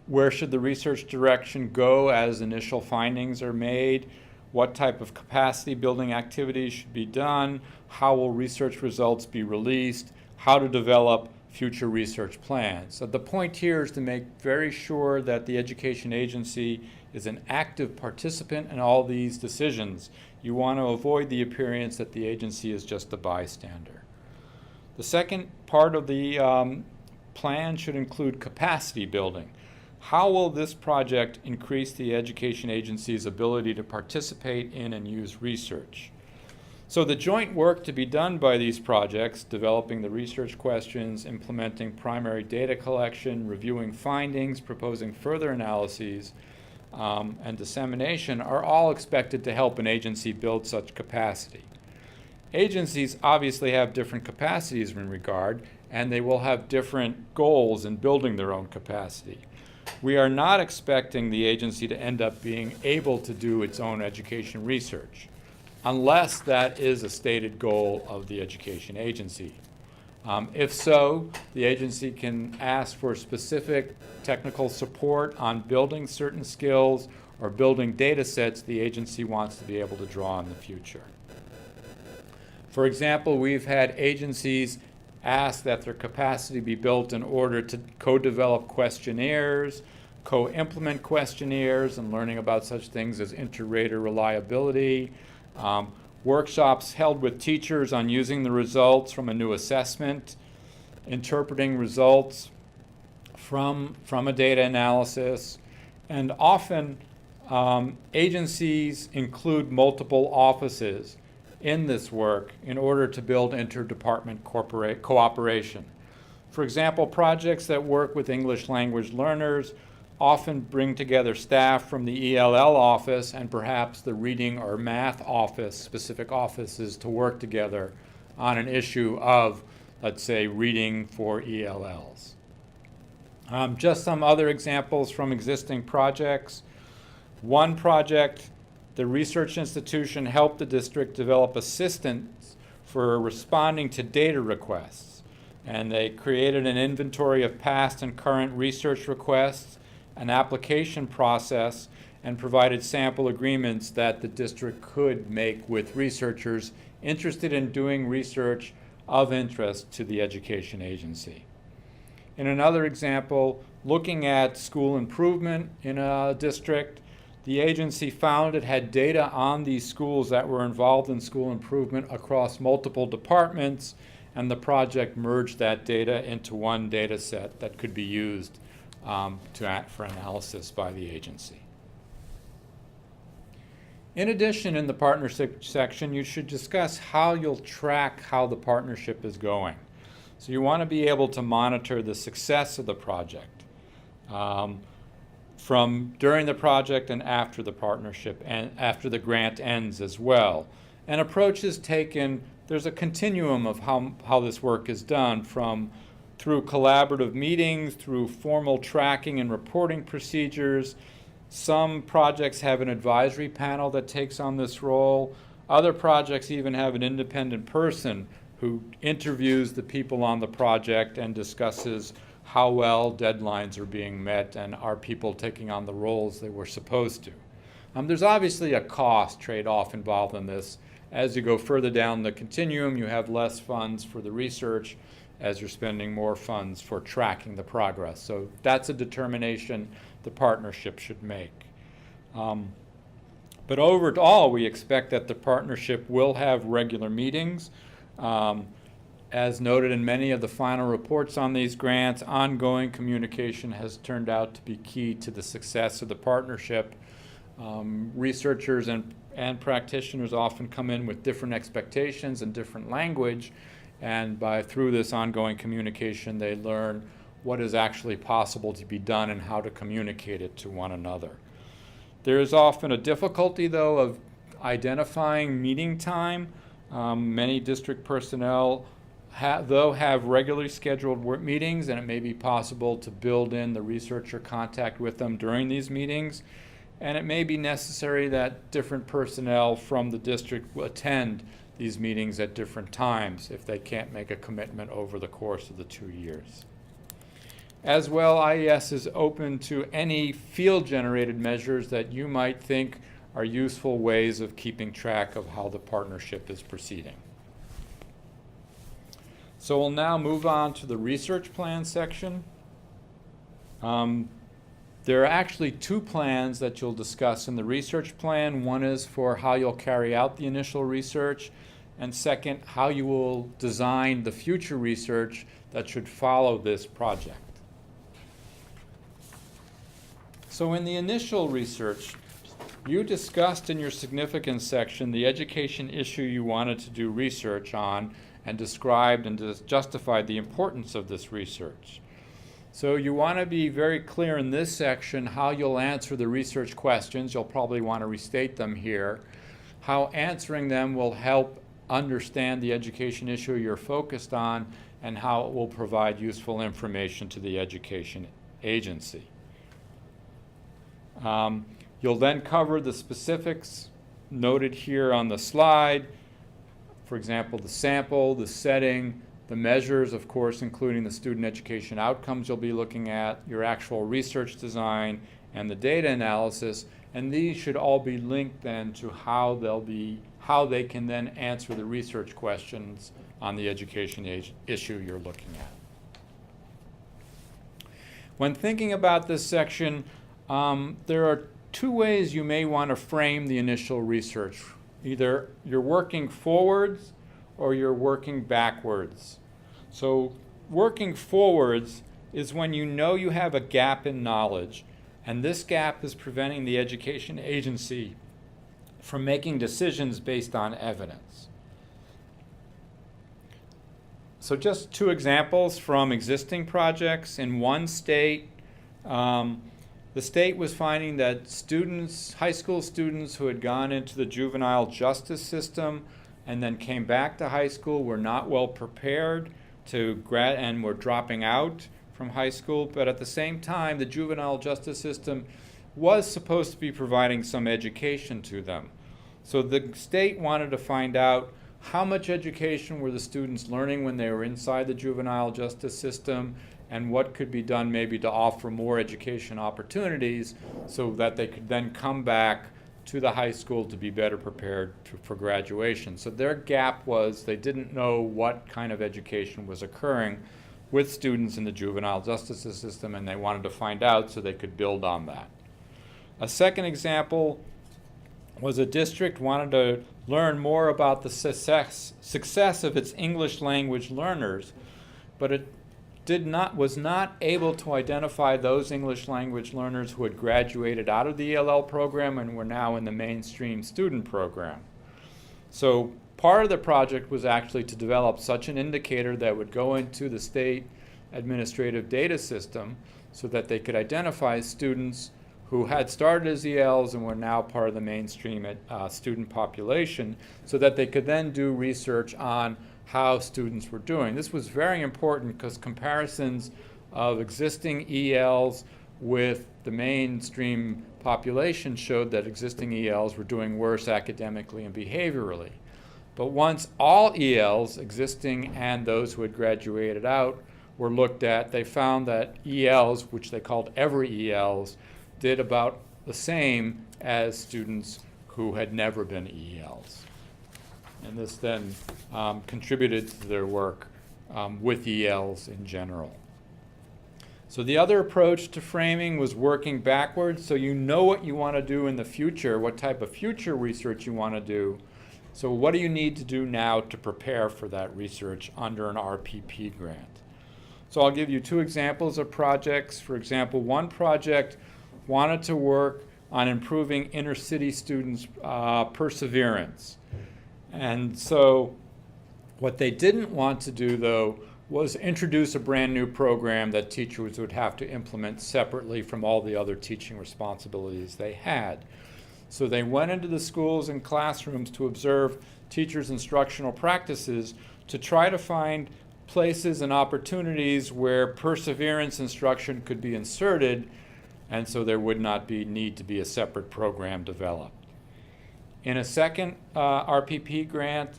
where should the research direction go as initial findings are made, what type of capacity building activities should be done, how will research results be released, how to develop future research plans. So the point here is to make very sure that the education agency is an active participant in all these decisions. You want to avoid the appearance that the agency is just a bystander. The second part of the plan should include capacity building. How will this project increase the education agency's ability to participate in and use research? So the joint work to be done by these projects, developing the research questions, implementing primary data collection, reviewing findings, proposing further analyses, and dissemination, are all expected to help an agency build such capacity. Agencies obviously have different capacities in regard, and they will have different goals in building their own capacity. We are not expecting the agency to end up being able to do its own education research, unless that is a stated goal of the education agency. If so, the agency can ask for specific technical support on building certain skills or building data sets the agency wants to be able to draw in the future. For example, we've had agencies ask that their capacity be built in order to co-develop questionnaires, co-implement questionnaires, and learning about such things as inter-rater reliability, workshops held with teachers on using the results from a new assessment, interpreting results from a data analysis, and often agencies include multiple offices in this work in order to build interdepartment cooperation. For example, projects that work with English language learners often bring together staff from the ELL office and perhaps the reading or math office, specific offices, to work together on an issue of, let's say, reading for ELLs. Just some other examples from existing projects. One project, the research institution helped the district develop assistance for responding to data requests. And they created an inventory of past and current research requests, an application process, and provided sample agreements that the district could make with researchers interested in doing research of interest to the education agency. In another example, looking at school improvement in a district, the agency found it had data on these schools that were involved in school improvement across multiple departments, and the project merged that data into one data set that could be used for analysis by the agency. In addition, in the partnership section, you should discuss how you'll track how the partnership is going. So you want to be able to monitor the success of the project from during the project and after the partnership and after the grant ends as well. An approach is taken, there's a continuum of how this work is done through collaborative meetings, through formal tracking and reporting procedures. Some projects have an advisory panel that takes on this role. Other projects even have an independent person who interviews the people on the project and discusses how well deadlines are being met and are people taking on the roles they were supposed to. There's obviously a cost trade-off involved in this. As you go further down the continuum, you have less funds for the research as you're spending more funds for tracking the progress. So that's a determination the partnership should make. But overall, we expect that the partnership will have regular meetings. As noted in many of the final reports on these grants, ongoing communication has turned out to be key to the success of the partnership. Researchers and practitioners often come in with different expectations and different language, and through this ongoing communication, they learn what is actually possible to be done and how to communicate it to one another. There is often a difficulty, though, of identifying meeting time. Many district personnel they'll have regularly scheduled work meetings, and it may be possible to build in the researcher contact with them during these meetings. And it may be necessary that different personnel from the district will attend these meetings at different times if they can't make a commitment over the course of the 2 years. As well, IES is open to any field-generated measures that you might think are useful ways of keeping track of how the partnership is proceeding. So we'll now move on to the research plan section. There are actually 2 plans that you'll discuss in the research plan. One is for how you'll carry out the initial research, and second, how you will design the future research that should follow this project. So in the initial research, you discussed in your significance section the education issue you wanted to do research on and described and justified the importance of this research. So you want to be very clear in this section how you'll answer the research questions. You'll probably want to restate them here. How answering them will help understand the education issue you're focused on, and how it will provide useful information to the education agency. You'll then cover the specifics noted here on the slide. For example, the sample, the setting, the measures, of course, including the student education outcomes you'll be looking at, your actual research design, and the data analysis. And these should all be linked then to how they can then answer the research questions on the education issue you're looking at. When thinking about this section, there are 2 ways you may want to frame the initial research. Either you're working forwards or you're working backwards. So working forwards is when you know you have a gap in knowledge, and this gap is preventing the education agency from making decisions based on evidence. So just 2 examples from existing projects. In one state, the state was finding that students, high school students who had gone into the juvenile justice system and then came back to high school were not well prepared and were dropping out from high school. But at the same time, the juvenile justice system was supposed to be providing some education to them. So the state wanted to find out how much education were the students learning when they were inside the juvenile justice system, and what could be done maybe to offer more education opportunities so that they could then come back to the high school to be better prepared for graduation. So their gap was they didn't know what kind of education was occurring with students in the juvenile justice system, and they wanted to find out so they could build on that. A second example was a district wanted to learn more about the success of its English language learners, but it was not able to identify those English language learners who had graduated out of the ELL program and were now in the mainstream student program. So part of the project was actually to develop such an indicator that would go into the state administrative data system so that they could identify students who had started as ELs and were now part of the mainstream student population, so that they could then do research on how students were doing. This was very important because comparisons of existing ELs with the mainstream population showed that existing ELs were doing worse academically and behaviorally. But once all ELs, existing and those who had graduated out, were looked at, they found that ELs, which they called every ELs, did about the same as students who had never been ELs. And this then contributed to their work with ELs in general. So the other approach to framing was working backwards, so you know what you want to do in the future, what type of future research you want to do. So what do you need to do now to prepare for that research under an RPP grant? So I'll give you 2 examples of projects. For example, one project wanted to work on improving inner city students' perseverance. And so what they didn't want to do, though, was introduce a brand new program that teachers would have to implement separately from all the other teaching responsibilities they had. So they went into the schools and classrooms to observe teachers' instructional practices to try to find places and opportunities where perseverance instruction could be inserted, and so there would not need to be a separate program developed. In a second RPP grant,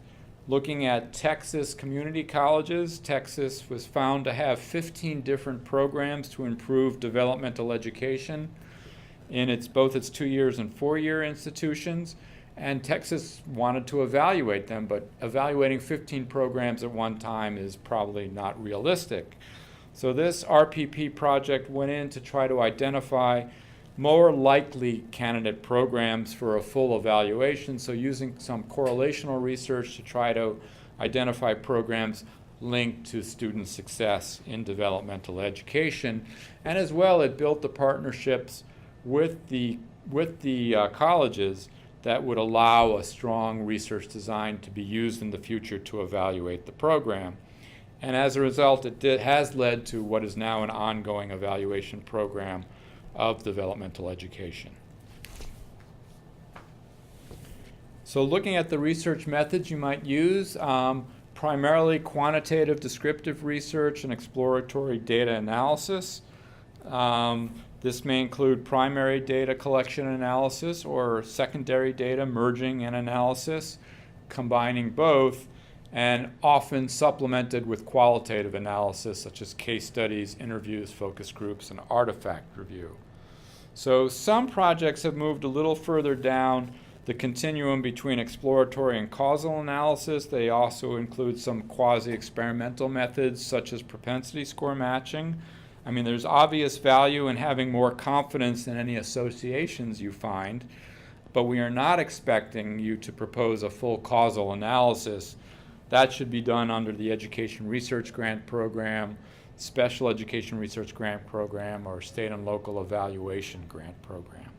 looking at Texas community colleges, Texas was found to have 15 different programs to improve developmental education in both its 2-year and 4-year institutions. And Texas wanted to evaluate them, but evaluating 15 programs at one time is probably not realistic. So this RPP project went in to try to identify more likely candidate programs for a full evaluation, so using some correlational research to try to identify programs linked to student success in developmental education. And as well, it built the partnerships with the colleges that would allow a strong research design to be used in the future to evaluate the program. And as a result, it has led to what is now an ongoing evaluation program of developmental education. So looking at the research methods you might use, primarily quantitative descriptive research and exploratory data analysis. This may include primary data collection analysis or secondary data merging and analysis, combining both, and often supplemented with qualitative analysis such as case studies, interviews, focus groups, and artifact review. So some projects have moved a little further down the continuum between exploratory and causal analysis. They also include some quasi-experimental methods such as propensity score matching. I mean, there's obvious value in having more confidence in any associations you find, but we are not expecting you to propose a full causal analysis. That should be done under the Education Research Grant Program, Special Education Research Grant Program, or State and Local Evaluation Grant Program.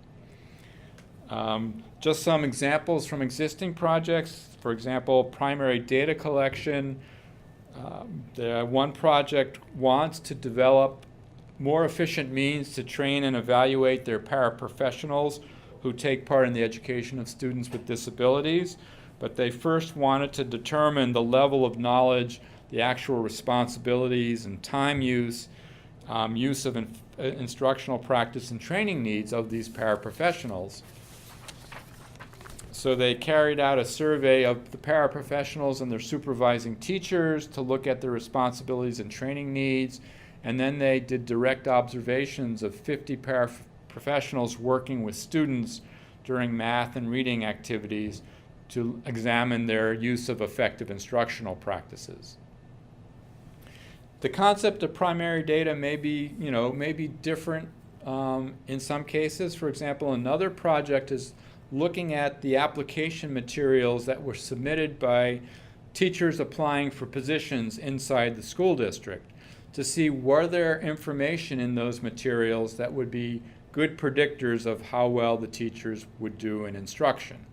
Just some examples from existing projects. For example, primary data collection. One project wants to develop more efficient means to train and evaluate their paraprofessionals who take part in the education of students with disabilities. But they first wanted to determine the level of knowledge, the actual responsibilities and time use, use of instructional practice and training needs of these paraprofessionals. So they carried out a survey of the paraprofessionals and their supervising teachers to look at their responsibilities and training needs, and then they did direct observations of 50 paraprofessionals working with students during math and reading activities to examine their use of effective instructional practices. The concept of primary data may be different in some cases. For example, another project is looking at the application materials that were submitted by teachers applying for positions inside the school district to see were there information in those materials that would be good predictors of how well the teachers would do in instruction.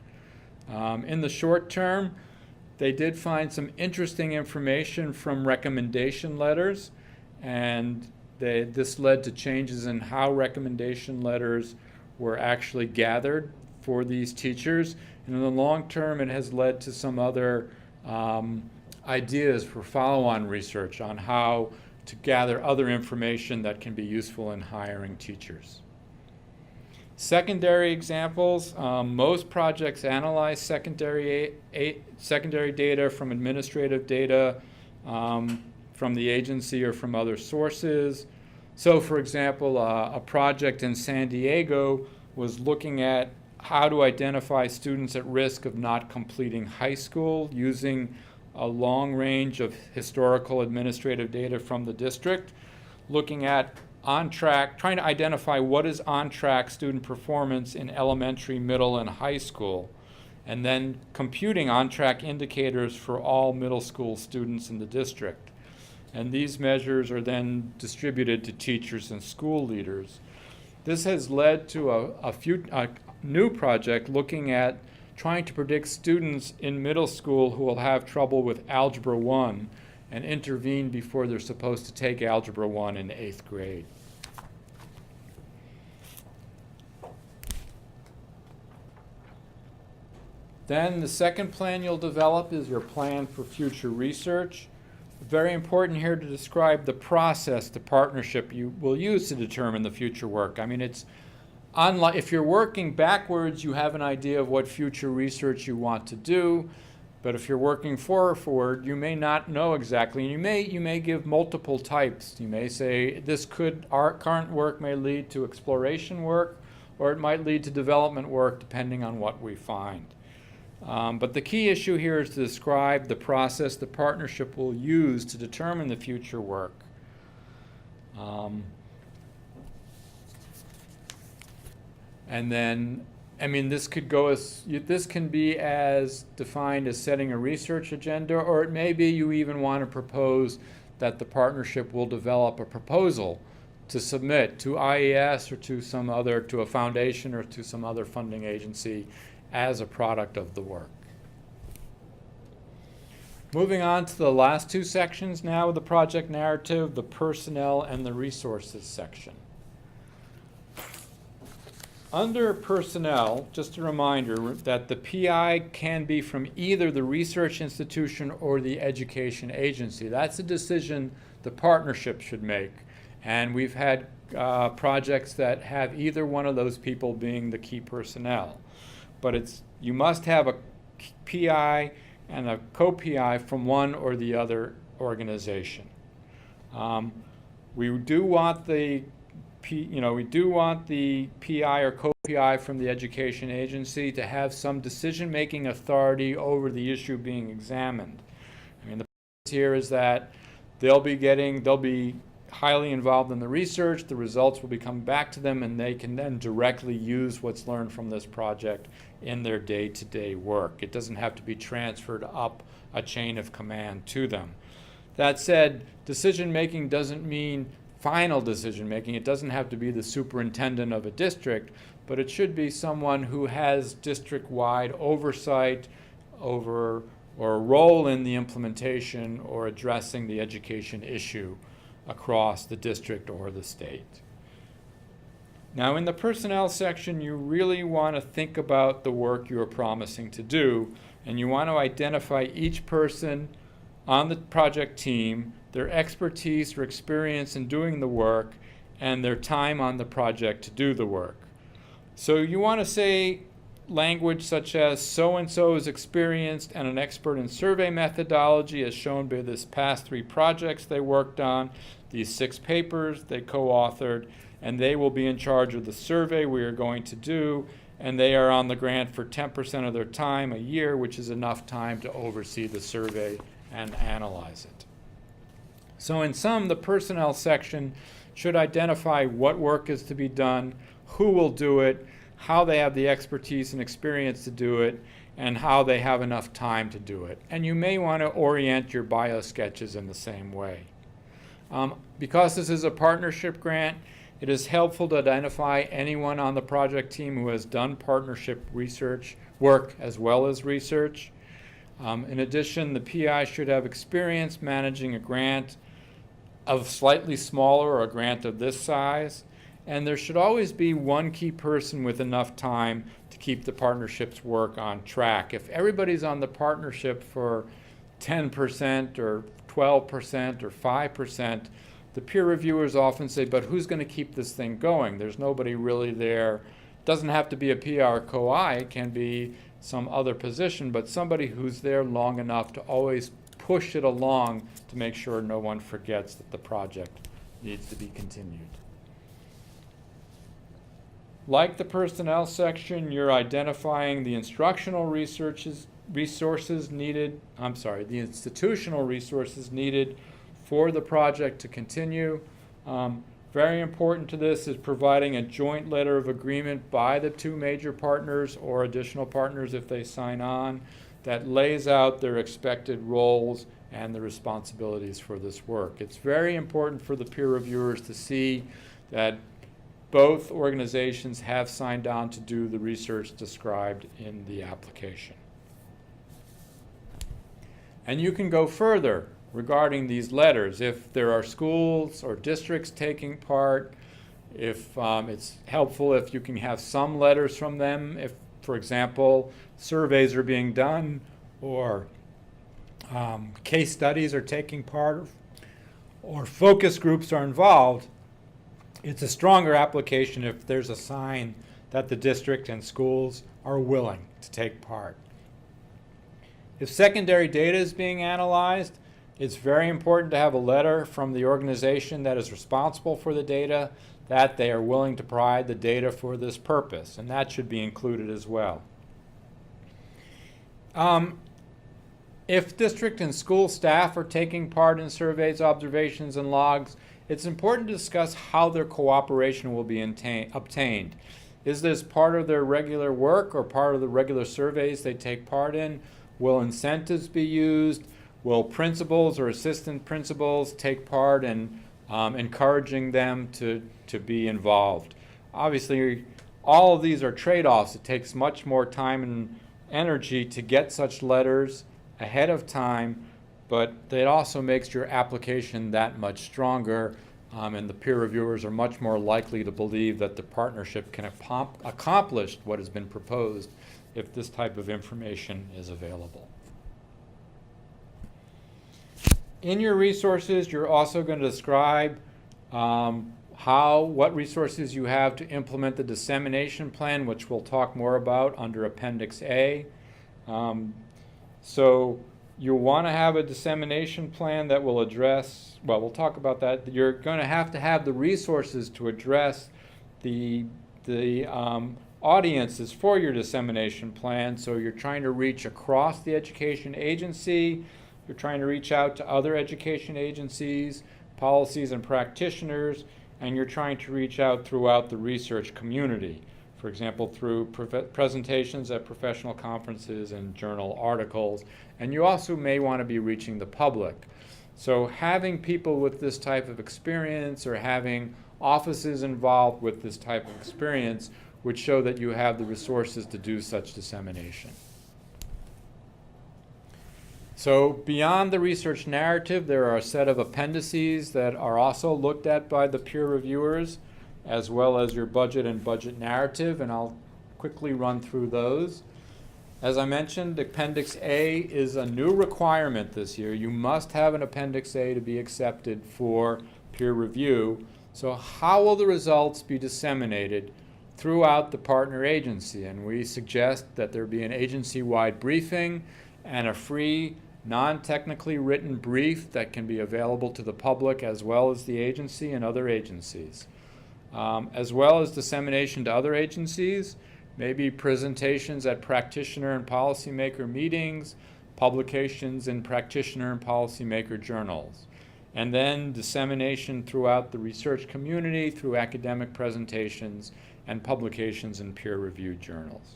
In the short term, they did find some interesting information from recommendation letters, and this led to changes in how recommendation letters were actually gathered for these teachers. And in the long term, it has led to some other ideas for follow-on research on how to gather other information that can be useful in hiring teachers. Secondary examples, most projects analyze secondary data from administrative data from the agency or from other sources. So for example, a project in San Diego was looking at how to identify students at risk of not completing high school using a long range of historical administrative data from the district, looking at on-track, trying to identify what is on-track student performance in elementary, middle, and high school, and then computing on-track indicators for all middle school students in the district. And these measures are then distributed to teachers and school leaders. This has led to a new project looking at trying to predict students in middle school who will have trouble with Algebra 1 and intervene before they're supposed to take Algebra 1 in 8th grade. Then the second plan you'll develop is your plan for future research. Very important here to describe the process, the partnership you will use to determine the future work. I mean, it's unlike, if you're working backwards, you have an idea of what future research you want to do. But if you're working forward, you may not know exactly. You may give multiple types. You may say our current work may lead to exploration work, or it might lead to development work, depending on what we find. But the key issue here is to describe the process the partnership will use to determine the future work. And then, I mean, this can be as defined as setting a research agenda, or it may be you even want to propose that the partnership will develop a proposal to submit to IES or to a foundation or to some other funding agency as a product of the work. Moving on to the last two sections now of the project narrative, the personnel and the resources section. Under personnel, just a reminder that the PI can be from either the research institution or the education agency. That's a decision the partnership should make. And we've had projects that have either one of those people being the key personnel. But you must have a PI and a co-PI from one or the other organization. We do want the PI or co-PI from the education agency to have some decision-making authority over the issue being examined. I mean, the point here is that they'll be highly involved in the research, the results will be coming back to them, and they can then directly use what's learned from this project in their day-to-day work. It doesn't have to be transferred up a chain of command to them. That said, decision-making doesn't mean final decision-making. It doesn't have to be the superintendent of a district, but it should be someone who has district-wide oversight over or a role in the implementation or addressing the education issue across the district or the state. Now, in the personnel section, you really want to think about the work you are promising to do, and you want to identify each person on the project team, their expertise or experience in doing the work, and their time on the project to do the work. So you want to say language such as so-and-so is experienced and an expert in survey methodology as shown by this past 3 projects they worked on, these 6 papers they co-authored, and they will be in charge of the survey we are going to do, and they are on the grant for 10% of their time a year, which is enough time to oversee the survey and analyze it. So in sum, the personnel section should identify what work is to be done, who will do it, how they have the expertise and experience to do it, and how they have enough time to do it. And you may want to orient your bio sketches in the same way. Because this is a partnership grant, it is helpful to identify anyone on the project team who has done partnership research work as well as research. In addition, the PI should have experience managing a grant of slightly smaller or a grant of this size. And there should always be one key person with enough time to keep the partnership's work on track. If everybody's on the partnership for 10% or 12% or 5%, the peer reviewers often say, but who's going to keep this thing going? There's nobody really there. It doesn't have to be a PR co-I, it can be some other position, but somebody who's there long enough to always push it along to make sure no one forgets that the project needs to be continued. Like the personnel section, you're identifying the instructional resources needed, the institutional resources needed for the project to continue. Very important to this is providing a joint letter of agreement by the 2 major partners or additional partners if they sign on that lays out their expected roles and the responsibilities for this work. It's very important for the peer reviewers to see that both organizations have signed on to do the research described in the application. And you can go further regarding these letters. If there are schools or districts taking part, if it's helpful if you can have some letters from them, if for example, surveys are being done or case studies are taking part or focus groups are involved, it's a stronger application if there's a sign that the district and schools are willing to take part. If secondary data is being analyzed, it's very important to have a letter from the organization that is responsible for the data that they are willing to provide the data for this purpose, and that should be included as well. If district and school staff are taking part in surveys, observations, and logs, it's important to discuss how their cooperation will be obtained. Is this part of their regular work or part of the regular surveys they take part in? Will incentives be used? Will principals or assistant principals take part in encouraging them to be involved? Obviously, all of these are trade-offs. It takes much more time and energy to get such letters ahead of time, but it also makes your application that much stronger, and the peer reviewers are much more likely to believe that the partnership can accomplish what has been proposed if this type of information is available. In your resources, you're also going to describe what resources you have to implement the dissemination plan, which we'll talk more about under Appendix A. So you'll want to have a dissemination plan that will address, well, we'll talk about that. You're going to have the resources to address the audiences for your dissemination plan. So you're trying to reach across the education agency. You're trying to reach out to other education agencies, policies, and practitioners, and you're trying to reach out throughout the research community. For example, through presentations at professional conferences and journal articles. And you also may want to be reaching the public. So having people with this type of experience or having offices involved with this type of experience would show that you have the resources to do such dissemination. So beyond the research narrative, there are a set of appendices that are also looked at by the peer reviewers, as well as your budget and budget narrative, and I'll quickly run through those. As I mentioned, Appendix A is a new requirement this year. You must have an Appendix A to be accepted for peer review. So how will the results be disseminated throughout the partner agency? And we suggest that there be an agency-wide briefing and a free, non-technically written brief that can be available to the public as well as the agency and other agencies. As well as dissemination to other agencies, maybe presentations at practitioner and policymaker meetings, publications in practitioner and policymaker journals, and then dissemination throughout the research community through academic presentations and publications in peer-reviewed journals.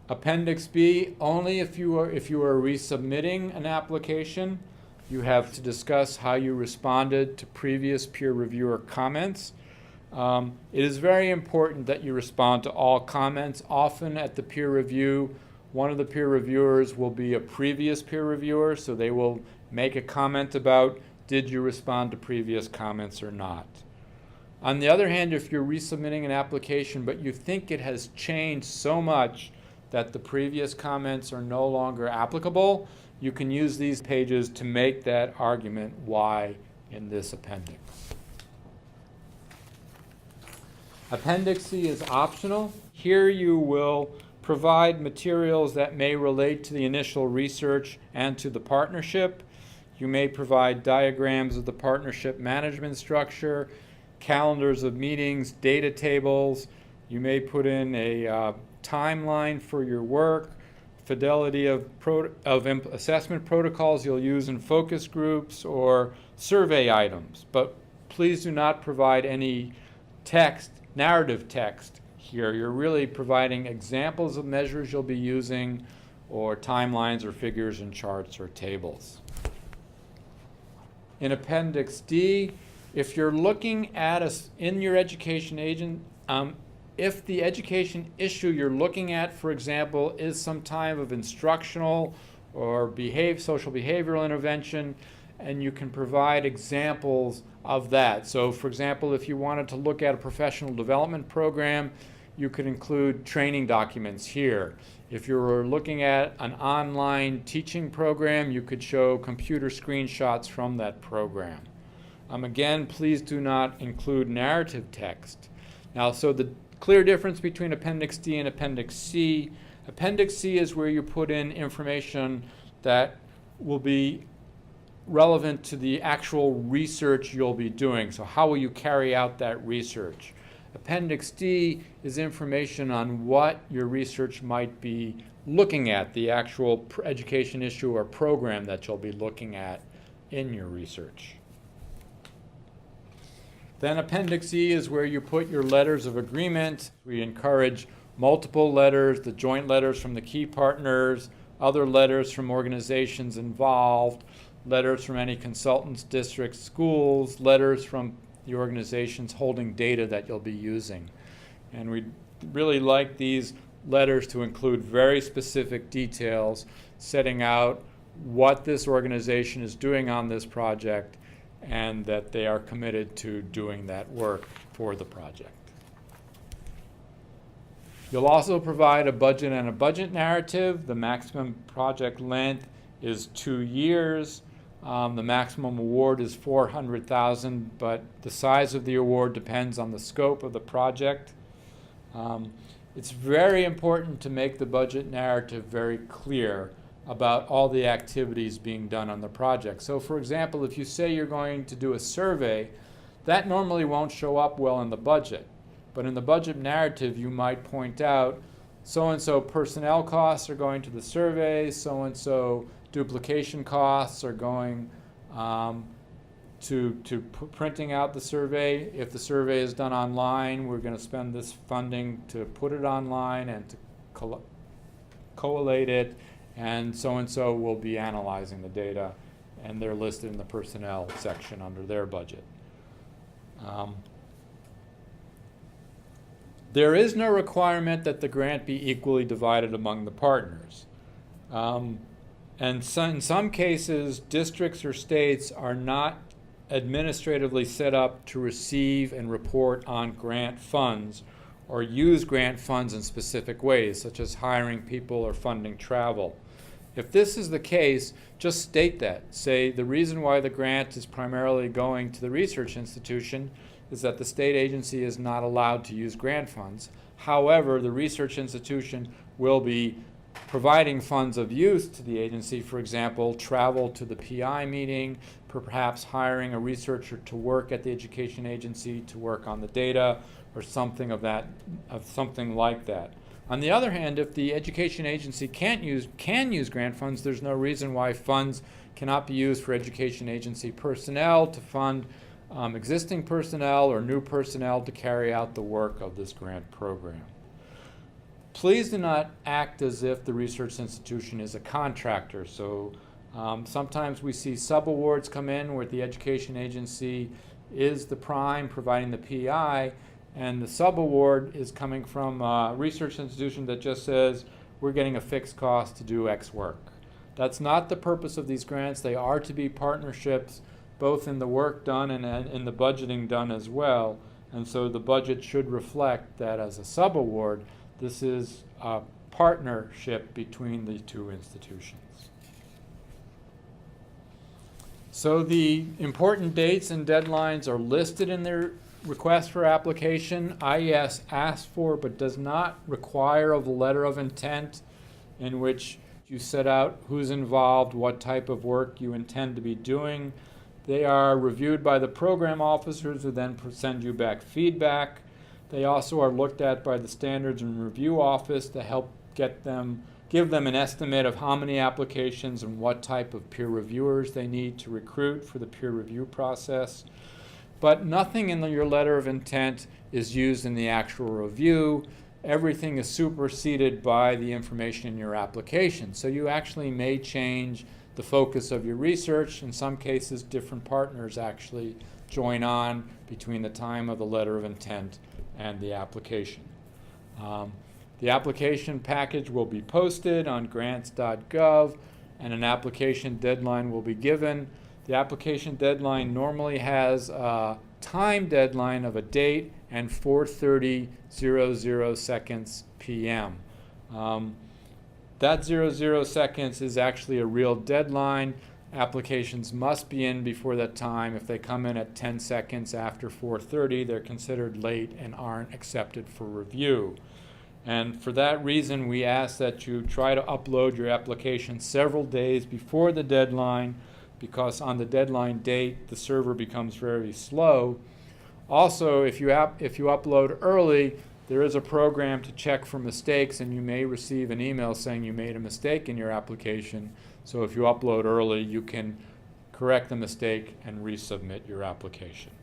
Appendix B, only if you are resubmitting an application. You have to discuss how you responded to previous peer reviewer comments. It is very important that you respond to all comments. Often at the peer review, one of the peer reviewers will be a previous peer reviewer, so they will make a comment about, did you respond to previous comments or not? On the other hand, if you're resubmitting an application but you think it has changed so much that the previous comments are no longer applicable, you can use these pages to make that argument why in this appendix. Appendix C is optional. Here you will provide materials that may relate to the initial research and to the partnership. You may provide diagrams of the partnership management structure, calendars of meetings, data tables. You may put in a timeline for your work, fidelity of assessment protocols you'll use in focus groups or survey items. But please do not provide any text, narrative text here. You're really providing examples of measures you'll be using or timelines or figures and charts or tables. In Appendix D, if you're looking at in your education agent, if the education issue you're looking at, for example, is some type of instructional or social behavioral intervention, and you can provide examples of that. So, for example, if you wanted to look at a professional development program, you could include training documents here. If you were looking at an online teaching program, you could show computer screenshots from that program. Again, please do not include narrative text. Now, so the clear difference between Appendix D and Appendix C. Appendix C is where you put in information that will be relevant to the actual research you'll be doing. So how will you carry out that research? Appendix D is information on what your research might be looking at, the actual education issue or program that you'll be looking at in your research. Then Appendix E is where you put your letters of agreement. We encourage multiple letters, the joint letters from the key partners, other letters from organizations involved, letters from any consultants, districts, schools, letters from the organizations holding data that you'll be using. And we'd really like these letters to include very specific details, setting out what this organization is doing on this project and that they are committed to doing that work for the project. You'll also provide a budget and a budget narrative. The maximum project length is 2 years. The maximum award is $400,000, but the size of the award depends on the scope of the project. It's very important to make the budget narrative very clear about all the activities being done on the project. So for example, if you say you're going to do a survey, that normally won't show up well in the budget. But in the budget narrative, you might point out so-and-so personnel costs are going to the survey, so-and-so duplication costs are going to printing out the survey. If the survey is done online, we're going to spend this funding to put it online and to collate it, and so will be analyzing the data, and they're listed in the personnel section under their budget. There is no requirement that the grant be equally divided among the partners. And so in some cases, districts or states are not administratively set up to receive and report on grant funds or use grant funds in specific ways, such as hiring people or funding travel. If this is the case, just state that. Say the reason why the grant is primarily going to the research institution is that the state agency is not allowed to use grant funds. However, the research institution will be providing funds of use to the agency, for example, travel to the PI meeting, perhaps hiring a researcher to work at the education agency to work on the data, or something something like that. On the other hand, if the education agency can use grant funds, there's no reason why funds cannot be used for education agency personnel to fund existing personnel or new personnel to carry out the work of this grant program. Please do not act as if the research institution is a contractor. So sometimes we see subawards come in where the education agency is the prime providing the PI, and the subaward is coming from a research institution that just says we're getting a fixed cost to do X work. That's not the purpose of these grants. They are to be partnerships, both in the work done and in the budgeting done as well. And so the budget should reflect that as a subaward, this is a partnership between the two institutions. So the important dates and deadlines are listed in their request for application. IES asks for but does not require a letter of intent in which you set out who's involved, what type of work you intend to be doing. They are reviewed by the program officers who then send you back feedback. They also are looked at by the Standards and Review Office to help give them an estimate of how many applications and what type of peer reviewers they need to recruit for the peer review process. But nothing in your letter of intent is used in the actual review. Everything is superseded by the information in your application. So you actually may change the focus of your research. In some cases, different partners actually join on between the time of the letter of intent and the application. The application package will be posted on grants.gov, and an application deadline will be given. The application deadline normally has a time deadline of a date and 4:30 seconds p.m. That 00 seconds is actually a real deadline. Applications must be in before that time. If they come in at 10 seconds after 4:30, they're considered late and aren't accepted for review. And for that reason, we ask that you try to upload your application several days before the deadline, because on the deadline date, the server becomes very slow. Also, if you upload early, there is a program to check for mistakes, and you may receive an email saying you made a mistake in your application. So if you upload early, you can correct the mistake and resubmit your application.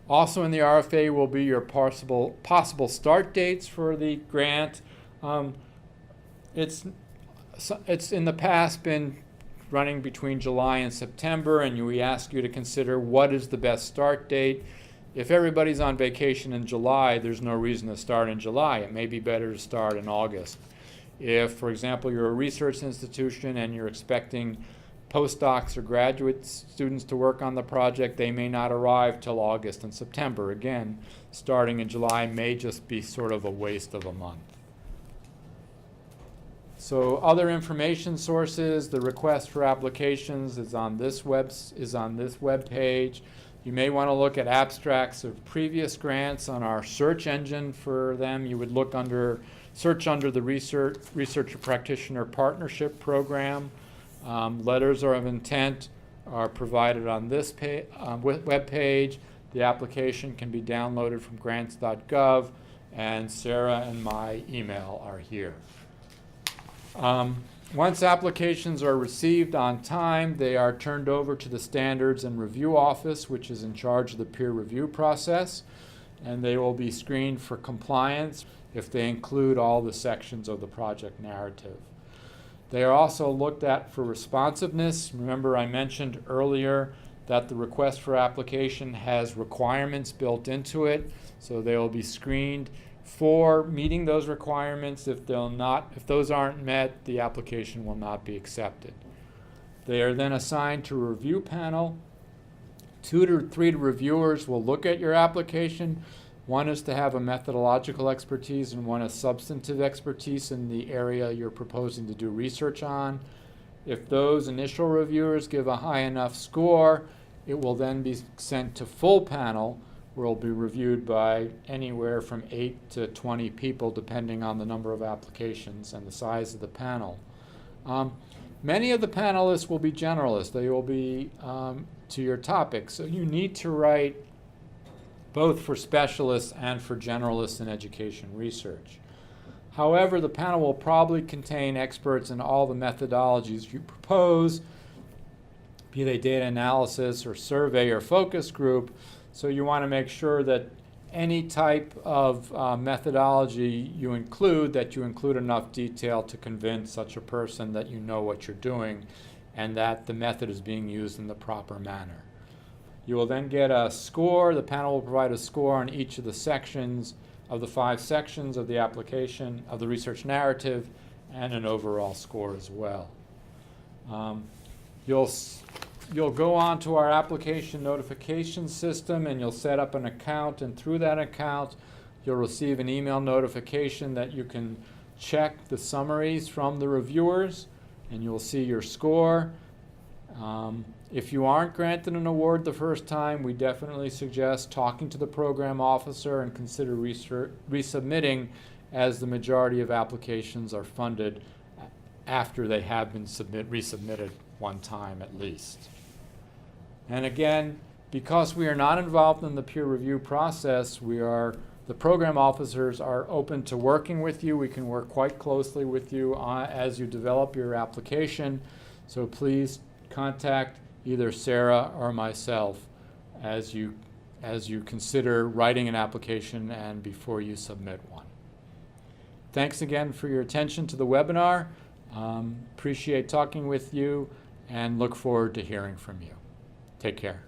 Also in the RFA will be your possible start dates for the grant. It's in the past been running between July and September, and we ask you to consider what is the best start date. If everybody's on vacation in July, there's no reason to start in July. It may be better to start in August. If, for example, you're a research institution and you're expecting postdocs or graduate students to work on the project, they may not arrive till August and September. Again, starting in July may just be sort of a waste of a month. So other information sources, the request for applications is on this web page. You may want to look at abstracts of previous grants on our search engine for them. You would look search under the Researcher Practitioner Partnership Program. Letters of intent are provided on this web page. The application can be downloaded from grants.gov, and Sarah and my email are here. Once applications are received on time, they are turned over to the Standards and Review Office, which is in charge of the peer review process, and they will be screened for compliance if they include all the sections of the project narrative. They are also looked at for responsiveness. Remember, I mentioned earlier that the request for application has requirements built into it, so they will be screened for meeting those requirements. If those aren't met, the application will not be accepted. They are then assigned to a review panel. 2 to 3 reviewers will look at your application. One is to have a methodological expertise, and one is substantive expertise in the area you're proposing to do research on. If those initial reviewers give a high enough score, it will then be sent to full panel, where it will be reviewed by anywhere from 8 to 20 people, depending on the number of applications and the size of the panel. Many of the panelists will be generalists. They will be to your topic. So you need to write both for specialists and for generalists in education research. However, the panel will probably contain experts in all the methodologies you propose, be they data analysis or survey or focus group. So you want to make sure that any type of methodology you include enough detail to convince such a person that you know what you're doing and that the method is being used in the proper manner. You will then get a score. The panel will provide a score on each of the sections of the 5 sections of the application, of the research narrative, and an overall score as well. You'll go on to our application notification system, and you'll set up an account, and through that account you'll receive an email notification that you can check the summaries from the reviewers, and you'll see your score. If you aren't granted an award the first time, we definitely suggest talking to the program officer and consider resubmitting, as the majority of applications are funded after they have been resubmitted one time at least. And again, because we are not involved in the peer review process, the program officers are open to working with you. We can work quite closely with you as you develop your application. So please contact either Sarah or myself as you consider writing an application and before you submit one. Thanks again for your attention to the webinar. Appreciate talking with you and look forward to hearing from you. Take care.